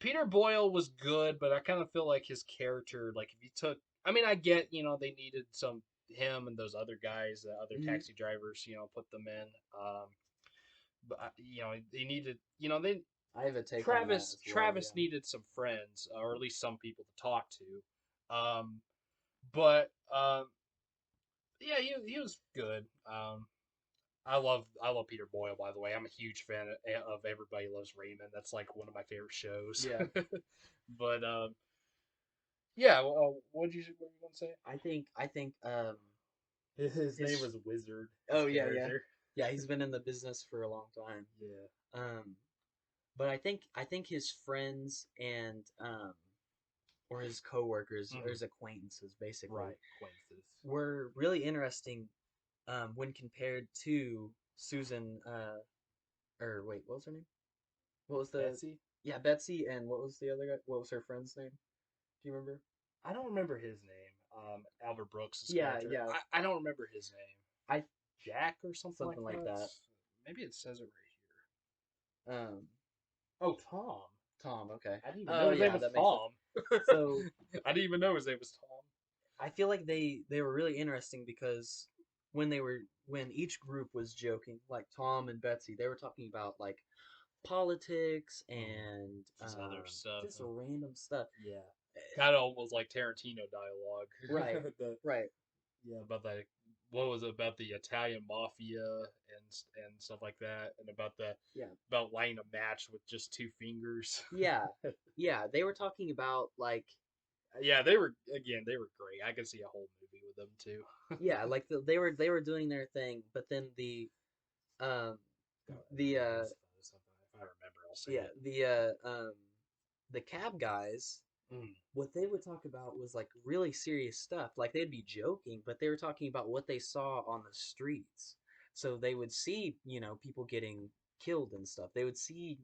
Peter Boyle was good, but I kind of feel like his character, like if you took, I mean, I get, they needed some him and those other guys, the other Hmm. taxi drivers, put them in. But they needed, they I have a take on that Travis as well. Travis needed some friends, or at least some people to talk to. But yeah, he was good. I love Peter Boyle, by the way. I'm a huge fan of Everybody Loves Raymond. That's like one of my favorite shows. Yeah. But yeah. What you gonna say? I think His name his was Wizard. His oh yeah, yeah. character. Yeah, he's been in the business for a long time. Yeah. Um but I think his friends and or his coworkers or Mhm. his acquaintances basically Right. Acquaintances. were really interesting when compared to Susan or wait, what was her name? What was the Betsy. yeah, Betsy, and what was the other guy? What was her friend's name? Do you remember? I don't remember his name. Albert Brooks' Yeah, character. yeah. I don't remember his name. I Jack or something like Something like that. that. Maybe it says it right Um here. Oh, Tom. Tom, okay. I didn't even know Oh his name yeah, was that makes sense. Tom. So I didn't even know his name was Tom. I feel like they were really interesting because when each group was joking, like Tom and Betsy, they were talking about like politics and Just other stuff. just random stuff. Yeah. Kind of almost like Tarantino dialogue. Right, The, right. yeah, about that. What was it about the Italian mafia and stuff like that, and Yeah. about lighting a match with just two fingers. Yeah. Yeah, they were talking about like Yeah, they were great. I could see a whole movie with them too. yeah, like they were doing their thing, but then um the Something. If I remember, I'll say yeah, it. the cab guys, Mm. what they would talk about was like really serious stuff. Like they'd be joking, but they were talking about what they saw on the streets. So they would see, people getting killed and stuff. They would see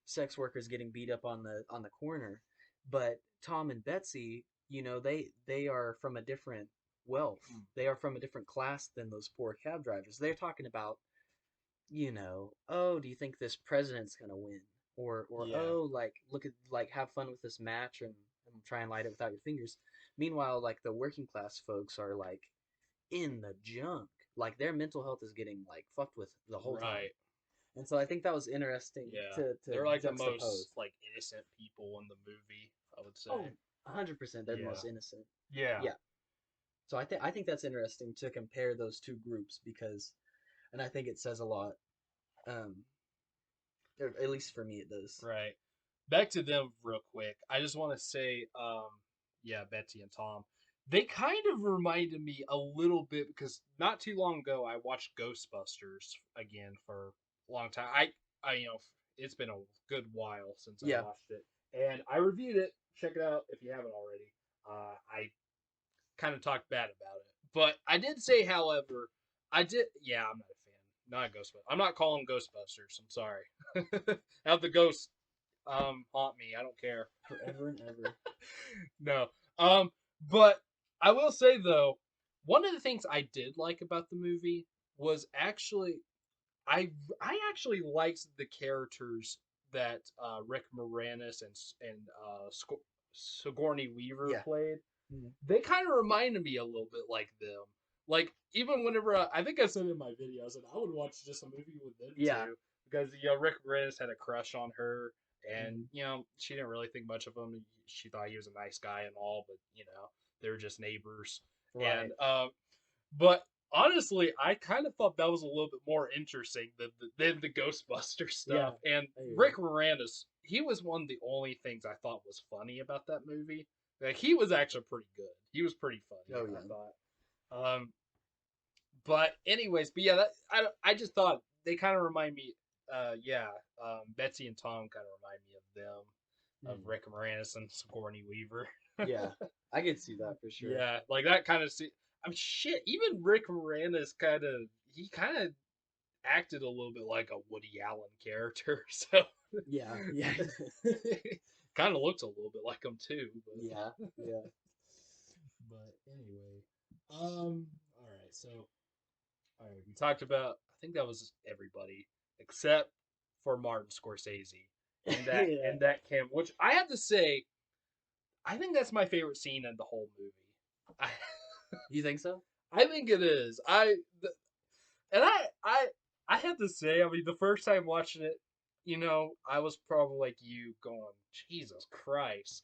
sex workers getting beat up on the corner. But Tom and Betsy, they are from a different wealth. Mm. They are from a different class than those poor cab drivers. They're talking about, oh, do you think this president's gonna win? Or Yeah. oh, like look at like have fun with this match and try and light it without your fingers. Meanwhile, like the working class folks are like in the junk. Like their mental health is getting like fucked with the whole time. Right. And so I think that was interesting Yeah. to They're like the juxtapose. most like innocent people in the movie, I would say. Oh, 100% they're the Yeah. most innocent. Yeah. Yeah. So I think that's interesting to compare those two groups because and I think it says a lot. Um or at least for me it does. Right. Back to them real quick. I just want to say, yeah, Betsy and Tom. They kind of reminded me a little bit because not too long ago I watched Ghostbusters again for a long time. It's been a good while since I Yeah. watched it, and I reviewed it. Check it out if you haven't already. I kind of talked bad about it, but I did say, however, I did. Yeah, I'm not a fan. Not Ghostbusters. I'm not calling Ghostbusters. I'm sorry. Have the ghosts haunt me. I don't care. Forever and ever. No. Um but I will say though, one of the things I did like about the movie was actually I actually liked the characters that Rick Moranis and Sigourney Weaver Yeah. played. Mhm. They kind of reminded me a little bit like them. Like even whenever I think I said in my video, I said I would watch just a movie with them Yeah. too because Rick Moranis had a crush on her, and Mhm. she didn't really think much of him. She thought he was a nice guy and all, but they were just neighbors. Right. And but honestly, I kind of thought that was a little bit more interesting than the Ghostbuster Yeah. stuff. And I hear Rick you. Moranis, he was one of the only things I thought was funny about that movie. Like he was actually pretty good. He was pretty funny, Oh I yeah. thought. But anyways, but yeah, I just thought they kind of remind me. Yeah, Betsy and Tom kind of remind me of them, of Mhm. Rick Moranis and Sigourney Weaver. Yeah. I could see that for sure. Yeah, like that kind of. I mean, shit. Even Rick Moranis he kind of acted a little bit like a Woody Allen character, so Yeah. Yeah. kind of looked a little bit like him too. But Yeah. Yeah. but anyway, all right. So All right, we talked about. I think that was everybody except for Martin Scorsese and that Yeah. and that camp. Which I have to say, I think that's my favorite scene in the whole movie. I, You think so? I think it is. And I have to say, I mean, the first time watching it, I was probably like you, going, Jesus Christ.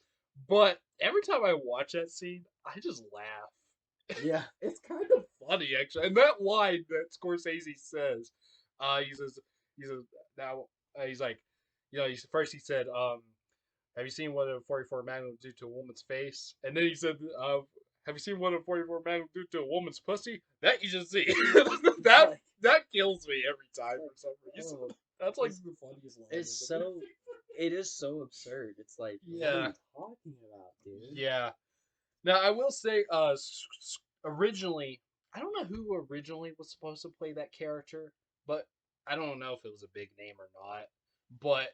But every time I watch that scene, I just laugh. Yeah. It's kind of funny, actually. And that line that Scorsese says, he says, now, he's like, first he said, have you seen what a 44 Magnum will do to a woman's face? And then he said, have you seen what a 44 Magnum will do to a woman's pussy? That you should see. that Like, that kills me every time for some reason. oh, That's like it's, the funniest line. it's so it is so absurd. It's like, what are Yeah. you talking about, dude? Yeah. Now I will say, originally, I don't know who originally was supposed to play that character, but I don't know if it was a big name or not. But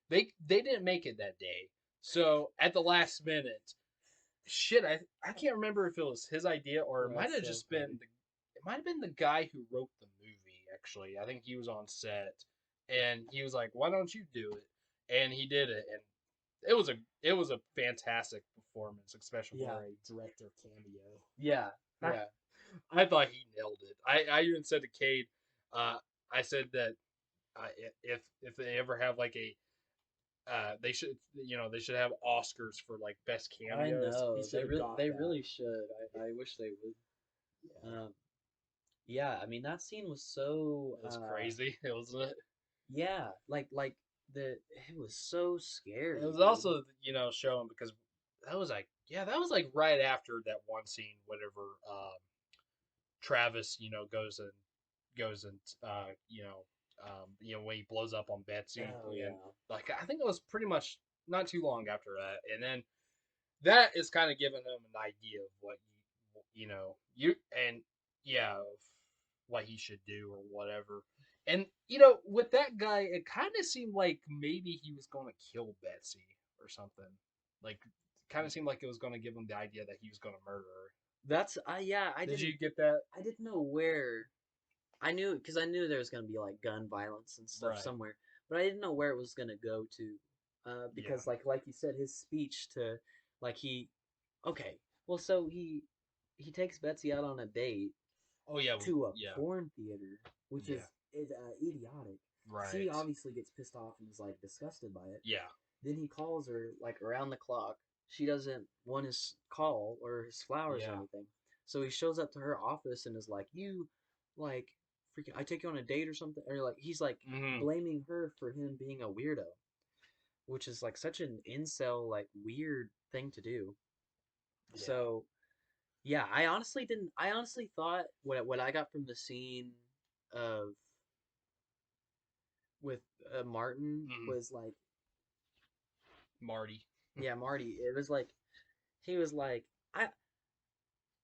they didn't make it that day. So at the last minute, shit, I can't remember if it was his idea or it Oh, might that's have so just funny. been it might have been the guy who wrote the movie. Actually, I think he was on set and he was like, "Why don't you do it?" And he did it, and it was a fantastic performance, especially Yeah. for a director cameo. Yeah. Yeah. I thought he nailed it. I even said to Cade, uh, I said that if they ever have like a they should they should have Oscars for like best I cameos. He know. should have got They that. really should. I wish they would. Yeah, Yeah, I mean that scene was so it was crazy. It was yeah, like the it was so it scary, was dude. also showing because that was like right after that one scene whenever Travis goes and when he blows up on Betsy Oh and yeah. like I think it was pretty much not too long after that and then that is kind of giving him an idea of what you and yeah of what he should do or whatever. And with that guy, it kind of seemed like maybe he was going to kill Betsy or something. Like, kind of seemed like it was going to give him the idea that he was going to murder her. That's yeah, Did you get that? I didn't know where. I knew because I knew there was gonna be like gun violence and stuff Right. somewhere, but I didn't know where it was gonna go to. Yeah. Because like you said, his speech to like he okay, well so he takes Betsy out on a date Oh yeah. to a Yeah. porn theater, which Yeah. is idiotic. She Right. obviously gets pissed off and is like disgusted by it. Yeah. Then he calls her like around the clock. She doesn't want his call or his flowers or Yeah. anything. So he shows up to her office and is like, "You, like, freaking, I take you on a date or something," or like he's like Hmm. blaming her for him being a weirdo, which is like such an incel like weird thing to do. Yeah. So yeah, I honestly didn't. I honestly thought what I got from the scene of with Martin Hmm. was like, Marty. yeah, Marty. It was like he was like,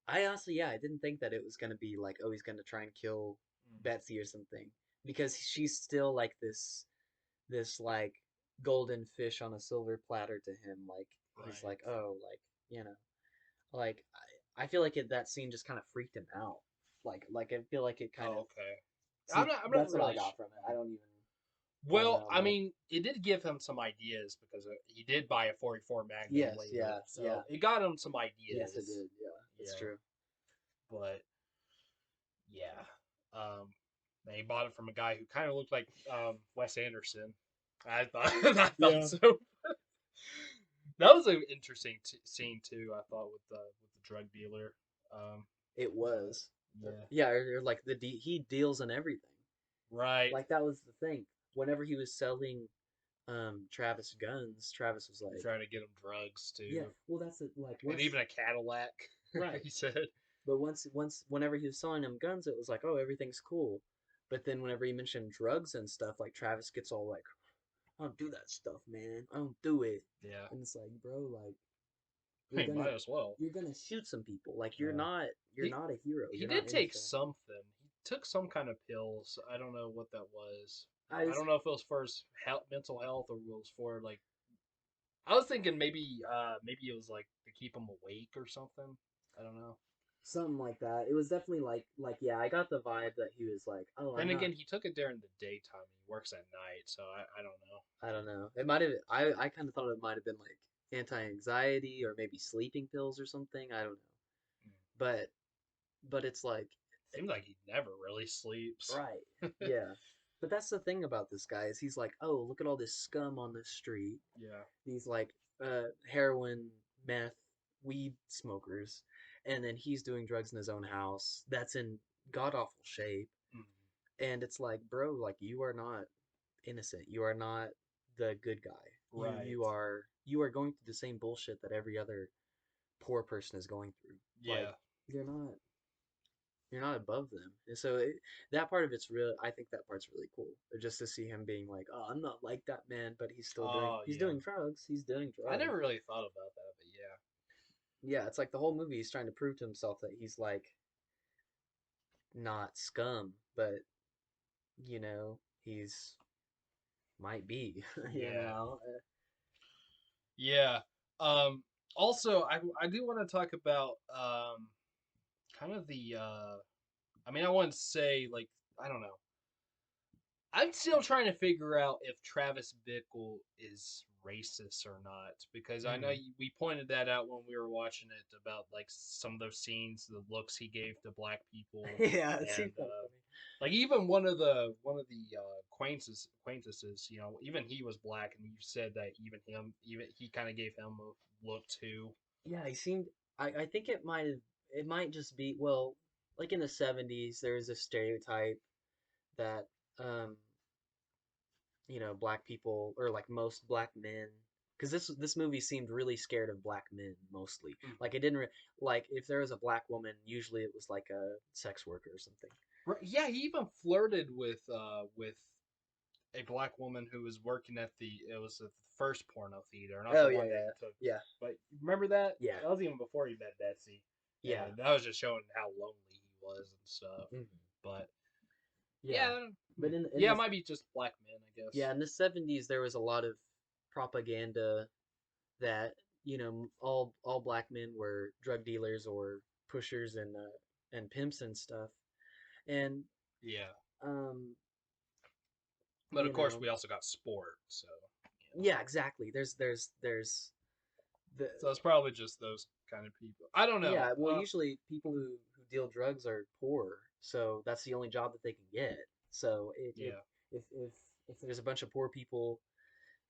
I honestly, yeah, I didn't think that it was gonna be like, oh, he's gonna try and kill Betsy or something because she's still like this like golden fish on a silver platter to him. Like he's Right. like, oh, like you know, like I feel like that scene just kind of freaked him out. Like I feel like it kind of Oh, okay. see I'm not that's what I really. got from it. I don't Well, know, I but mean, it did give him some ideas because he did buy a 44 Magnum yes, later, yeah, so yeah, it got him some yes, it ideas. did. Yeah, it's Yeah, true. but yeah, um, he bought it from a guy who kind of looked like Wes Anderson. I thought, I thought Yeah. so. That was an interesting scene too. I thought with the drug dealer. Um, It but was. yeah, Yeah, or like he deals in everything. right. Like that was the thing. Whenever he was selling Travis guns, Travis was He's like, trying to get him drugs yeah, too, well that's it. Like and once even a Cadillac. right, He said, but whenever he was selling them guns, it was like, oh, everything's cool. But then whenever he mentioned drugs and stuff, like Travis gets all like, I don't do that stuff, man. I don't do it. "Yeah, And it's like, bro, like you're he gonna might as well." you're gonna shoot some people. Like Yeah. you're He not a hero. he You're did not take innocent. something. He took some kind of pills. I don't know what that was. I I just don't know if it was for his mental health or it was for like. I was thinking maybe it was like to keep him awake or something. I don't know. something like that. It was definitely like yeah, I got the vibe that he was like, oh, I'm Then not. again, he took it during the daytime. He works at night, so I don't know. I don't know. It might have. I kind of thought it might have been like anti-anxiety or maybe sleeping pills or something. I don't know. Mm. But it's like Seems like he never really sleeps. right. Yeah. But that's the thing about this guy is he's like, oh, look at all this scum on the street. Yeah. These like heroin, meth, weed smokers, and then he's doing drugs in his own house. That's in god awful shape. Mm. And it's like, bro, like you are not innocent. You are not the good guy. Right. You are going through the same bullshit that every other poor person is going through. Like Yeah. you're not above them. And so that part of it's real. I think that part's really cool. Just to see him being like, oh, I'm not like that man, but Oh he's yeah. doing drugs. He's doing I drugs. never really thought about that, but yeah. Yeah, it's like the whole movie he's trying to prove to himself that he's like not scum, but he's might be. you Yeah. know. Yeah. Um. Also, I do want to talk about kind of the I mean, I wouldn't say like I don't know. I'm still trying to figure out if Travis Bickle is racist or not because I know Mm. we pointed that out when we were watching it about like some of those scenes, the looks he gave to black people, Yeah, it and seems kind of funny. like even one of the acquaintances, even he was black, and you said that even he kind of gave him a look too. Yeah, he seemed. I think it might just be well, like in the '70s, there was a stereotype that um black people or like most black men, because this movie seemed really scared of black men mostly. Mm. Like it didn't like if there was a black woman, usually it was like a sex worker or something. Right, yeah, he even flirted with a black woman who was working at the first porno theater, not Oh the yeah, one that yeah, he took. yeah, But remember that? yeah, That was even before he met Betsy, yeah, and that was just showing how lonely he was and stuff. mhm, But yeah. yeah, But in yeah, it this might be just black men, I guess. yeah in the '70s there was a lot of propaganda that all black men were drug dealers or pushers and pimps and stuff. And Yeah, um, but you of course know, we also got sport, so yeah, exactly. There's the so it's probably just those kind of people. I don't know. yeah. Well, usually people who deal drugs are poor, so that's the only job that they can get. So Yeah, if if there's a bunch of poor people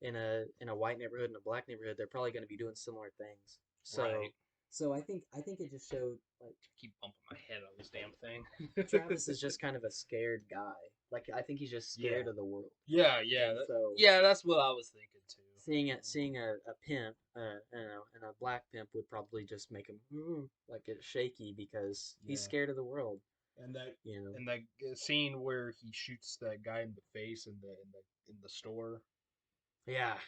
in a white neighborhood and a black neighborhood, they're probably going to be doing similar things. right. So I think it just showed like Keep bumping my head on this damn thing. Travis is just kind of a scared guy. Like I think he's just Yeah, scared of the world. yeah, yeah, And so yeah. That's what I was thinking too. seeing a pimp, and a black pimp would probably just make him like get shaky because he's Yeah, scared of the world. and that You know. and that scene where he shoots that guy in the face in the store. Yeah,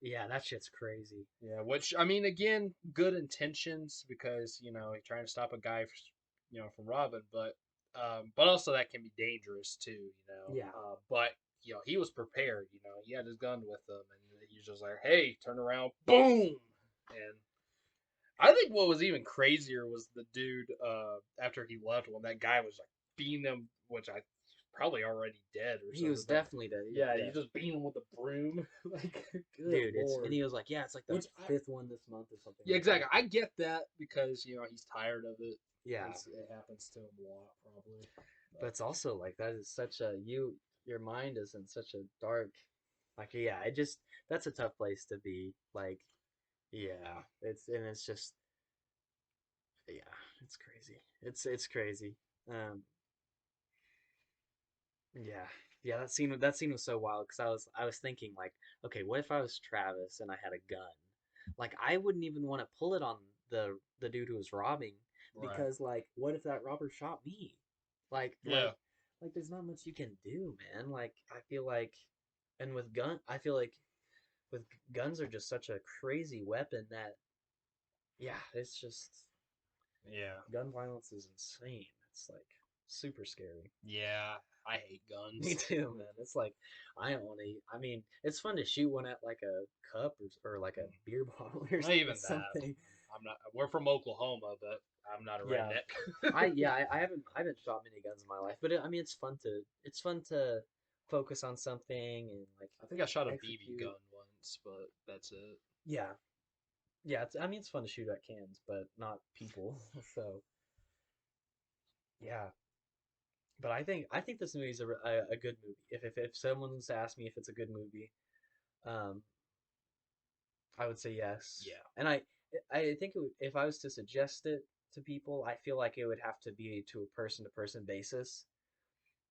yeah, that shit's crazy. Yeah, which I mean, again, good intentions because he's trying to stop a guy, from robbing, but also that can be dangerous too. Yeah, But he was prepared. He had his gun with him, and he was just like, "Hey, turn around, boom!" And I think what was even crazier was the dude after he left when that guy was like beating him, which I probably already dead or he something. was But definitely dead. yeah, Yeah, you just beat him with a broom, like good dude. And lord. he was like, yeah, it's like the Which fifth one this month or something yeah, like that. exactly. I get that because he's tired of it. Yeah, It happens to him a lot, probably. but it's also like that is such a your mind is in such a dark, like yeah, it just that's a tough place to be. Like yeah, it's just yeah, it's crazy. It's crazy. Um, yeah, yeah. That scene was so wild because I was thinking like, okay, what if I was Travis and I had a gun? Like I wouldn't even want to pull it on the dude who was robbing Right. because like, what if that robber shot me? Like Yeah. there's not much you can do, man. Like I feel like, and with gun, I feel like with guns are just such a crazy weapon that yeah, it's just Yeah. gun violence is insane. It's like super scary. Yeah. I hate Me guns. too, man. It's like I don't want to. I mean, it's fun to shoot one at like a cup or like a beer bottle or Not even that. something. I'm not. We're from Oklahoma, but I'm not a Yeah. redneck. I haven't shot many guns in my life, but I mean it's fun to focus on something and like I think I shot a BB execute. gun once, but that's it. Yeah, yeah. I mean it's fun to shoot at cans, but not people. So yeah, but I think this movie is a good movie. If someone was to ask me if it's a good movie, um, I would say yes. Yeah. And I think if I was to suggest it to people, I feel like it would have to be to a person to person basis.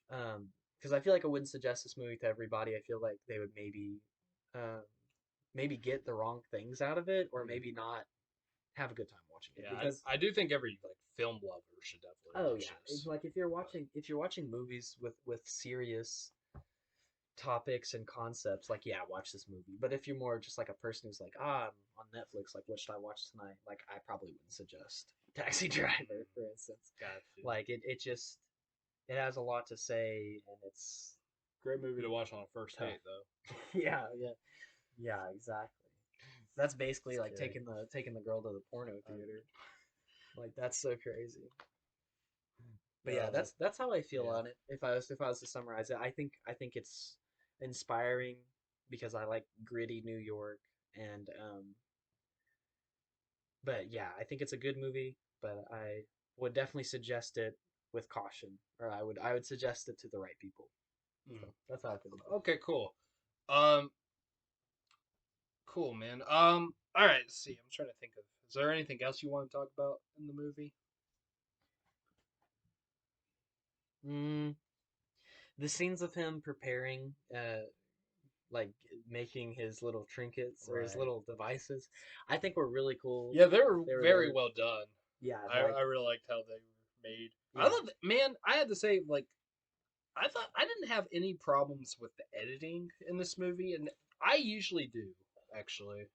Because I feel like I wouldn't suggest this movie to everybody. I feel like they would um, maybe get the wrong things out of it, or Mhm. maybe not have a good time watching it. Yeah, Because I do think every like film lover should definitely oh watch yeah, it's this. like if you're watching movies with serious topics and concepts, like yeah, watch this movie. But if you're more just like a person who's like, I'm on Netflix, like what should I watch tonight? Like I probably wouldn't suggest Taxi Driver, for instance. Gotcha. Like it has a lot to say, and it's Great movie to watch on a first tough. date, though. Yeah, exactly. That's basically like Scary. taking the girl to the porno theater. Like that's so crazy. But yeah, Uh, that's how I feel yeah. on it. If I was to summarize it, I think it's inspiring because I like gritty New York and but yeah, I think it's a good movie, but I would definitely suggest it with caution, or I would suggest it to the right people. So Mm. that's how I feel about Okay, cool. Um, cool, man. All right. Let's see. I'm trying to think of. Is there anything else you want to talk about in the movie? it. The scenes of him preparing, like making his little trinkets or his Right. little devices, I think were really cool. Yeah, they were very They were well done. yeah, I really liked how they were made. I yeah. love, man. I had to say, like, I thought I didn't have any problems with the editing in this movie, and I usually do actually,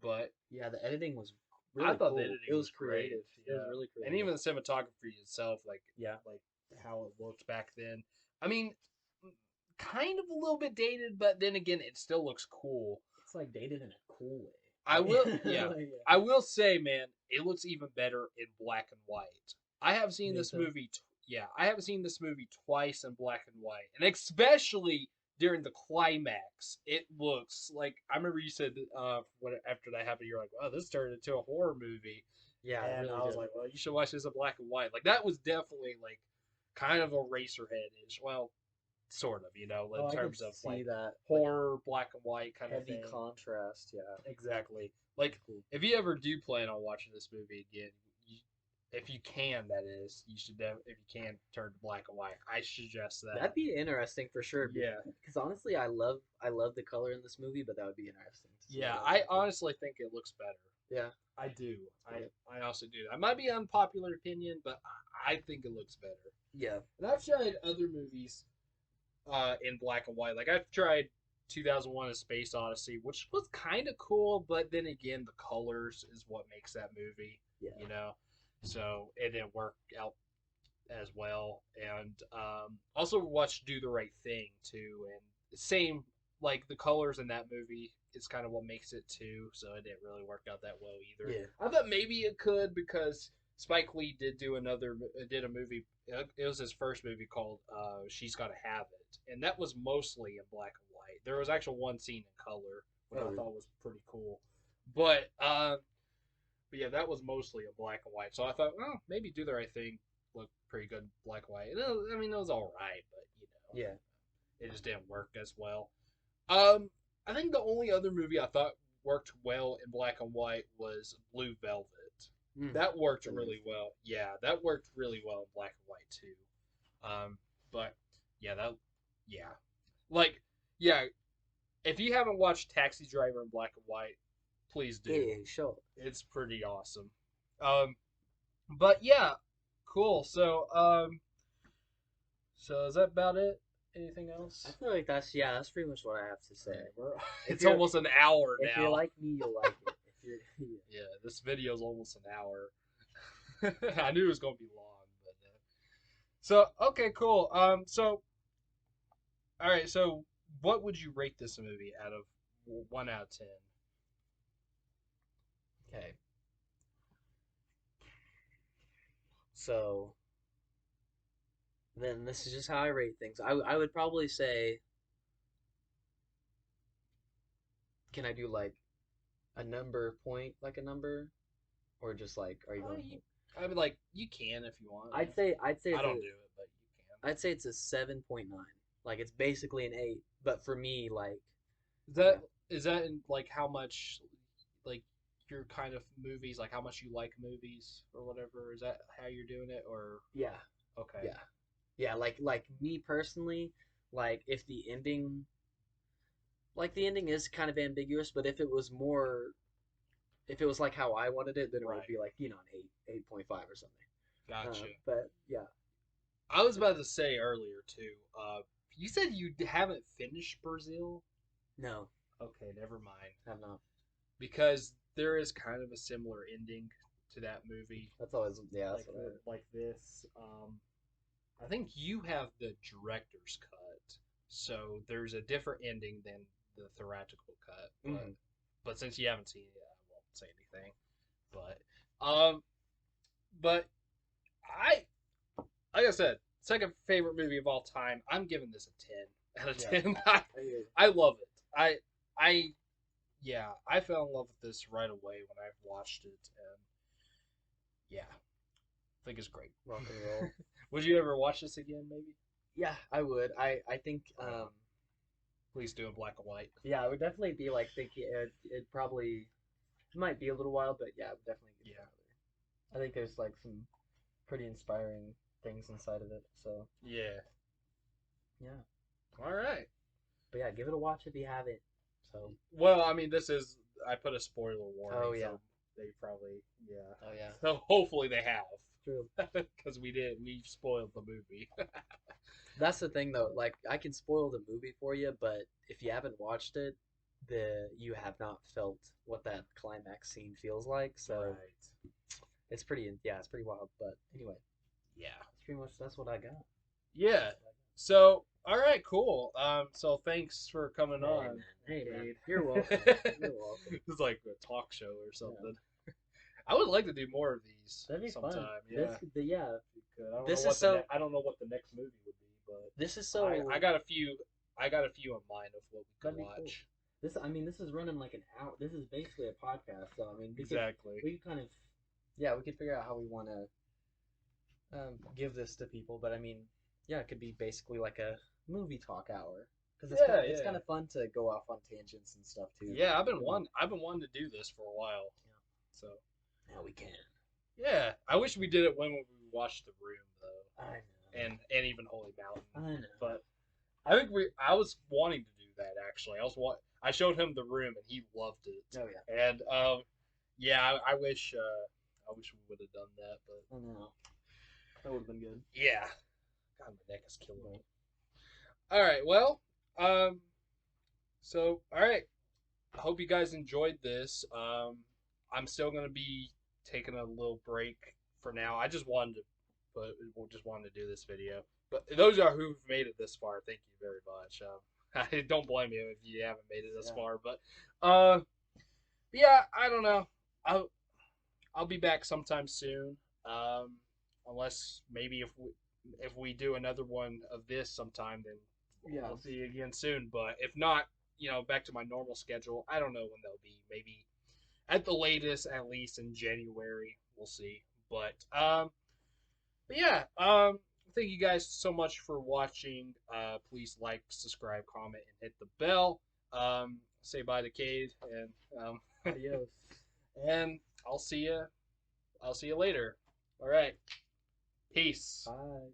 but Yeah, the editing was I really thought the cool. It editing was was great. creative. It was Yeah, really and creative. even the cinematography itself, Yeah. like how it looked back then. I mean, kind of a little bit dated, but then again, it still looks cool. It's like dated in a cool I way. will, yeah, Like, I will say, man, it looks even better in black and white. I have you seen think this so? movie. Yeah, I have seen this movie twice in black and white, and especially during the climax, it looks like I remember you said when after that happened, you're like, "Oh, this turned into a horror movie," Yeah, it and really I was did. like, "Well, you should watch this in black and white." Like that was definitely like kind of a Racerhead-ish. Well, sort of, Oh, in I could terms of see like that. Like horror, black and white kind of heavy thing. contrast. Yeah. Exactly. That's Like, cool. if you ever do plan on watching this movie again, you, if you can, that is, you should. If you can, turn to black and white. I suggest That'd that. be interesting for sure. Yeah, Because honestly, I love the color in this movie, but that would be interesting to see yeah. how I that would. honestly think it looks better. Yeah. I do. Yeah. I also do. That might be an unpopular opinion, but I think it looks better. Yeah. And I've tried other movies in black and white. Like I've tried 2001: A Space Odyssey, which was kind of cool, but then again, the colors is what makes that movie. Yeah. You know, so it didn't work out as well. And also watched Do the Right Thing too, and same like the colors in that movie is kind of what makes it too. So it didn't really work out that well either. Yeah. I thought maybe it could because Spike Lee did a movie. It was his first movie called She's Gotta Have It, and that was mostly in black and white. There was actually one scene in color, which Oh, I really? thought was pretty cool. But yeah, that was mostly in black and white. So I thought, well, maybe Do the Right Thing looked pretty good in black and white. I mean, it was all right, but Yeah. it just didn't work as well. I think the only other movie I thought worked well in black and white was Blue Velvet. Mm. That worked That really is. well. Yeah, that worked really well in black and white too. But yeah, yeah, like yeah. If you haven't watched Taxi Driver in black and white, please do. Yeah. Sure. It's pretty awesome. Um, but yeah, cool. So is that about it? Anything I else? feel like that's pretty much what I have to say. Alright, we're, If it's you're almost an hour if you're now. like me, you'll like it. If you're yeah. Yeah, this video is almost an hour. I knew it was gonna be long, but so okay, cool. All right. So what would you rate this movie out of 1 out of 10? Okay. So then this is just how I rate things. I would probably say, can I do like a number point, like a number, or just like, are you Oh, going? I mean, like you can if you want. I'd say I it's a don't do it, but you can. I'd say it's a 7.9. Like it's basically an 8, but for me, like Is yeah, that is that in like how much like your kind of movies, like how much you like movies or whatever? Is that how you're doing it, or yeah, okay? yeah, yeah. Like me personally, like if the ending is kind of ambiguous, but if it was like how I wanted it, then it would Right. be like an 8.5 or something. Gotcha. But yeah, I was about to say earlier too. You said you haven't finished Brazil. no, Okay, never mind. have not. Because there is kind of a similar ending to that movie, That's always like that's what I heard. like this. I think you have the director's cut, so there's a different ending than the theatrical cut. Mm-hmm. But since you haven't seen it, I won't say anything. But but I like I said, second favorite movie of all time. I'm giving this a 10 out of Yeah, 10. I hear you. I love it. I yeah, I fell in love with this right away when I watched it, and yeah, I think it's great. Rock and roll. Would you ever watch this again? Maybe. Yeah, I would. I think Please do in black and white. yeah, it would definitely be like thinking it probably it might be a little while, but yeah, it would definitely get Yeah. another. I think there's like some pretty inspiring things inside of it. So Yeah. yeah, All right. but yeah, give it a watch if you haven't. So Well, I mean, this is I put a spoiler warning. oh yeah, So they probably oh yeah, So hopefully they have, true. because we spoiled the movie. That's the thing though. Like I can spoil the movie for you, but if you haven't watched it, you have not felt what that climax scene feels like. So Right. it's pretty it's pretty wild. But anyway, Yeah. that's what I got. Yeah. So all right, cool. So thanks for coming Hey on. man, hey man, Cade. you're welcome. You're welcome. It's like a talk show or Yeah. something. I would like to do more of these That'd be sometime. fun. Yeah. Yeah. If you could. This is so. I don't know what the next movie would be, but This is so. I got a few. I got a few in mind of what we could That'd be cool. watch. This is running like an hour. This is basically a podcast. So I mean, Exactly. we could kind of, yeah, we could figure out how we want to give this to people. But I mean, yeah, it could be basically like a movie talk hour because it's kind of fun to go off on tangents and stuff too. Yeah, I've been wanting to do this for a while. Yeah. So Now we can. yeah, I wish we did it when we watched The Room though, I know. and even Holy Mountain. I know. But I think I was wanting to do that actually. I showed him The Room and he loved it. Oh yeah. And yeah, I wish we would have done that, but I know. That would have been good. yeah. God, my neck is killing me. All right, well, so all right. I hope you guys enjoyed this. I'm still gonna be taking a little break for now. I just wanted to do this video. But those are who've made it this far. Thank you very much. I don't blame you if you haven't made it this far. But yeah, I don't know. I'll be back sometime soon. Unless maybe if we do another one of this sometime, then Yeah. I'll see you again soon. But if not, back to my normal schedule. I don't know when they'll be. Maybe at the latest, at least in January. We'll see. But yeah. Thank you guys so much for watching. Please like, subscribe, comment, and hit the bell. Say bye to Cade, and Adios. and I'll see you. I'll see you later. All right. Peace. Bye.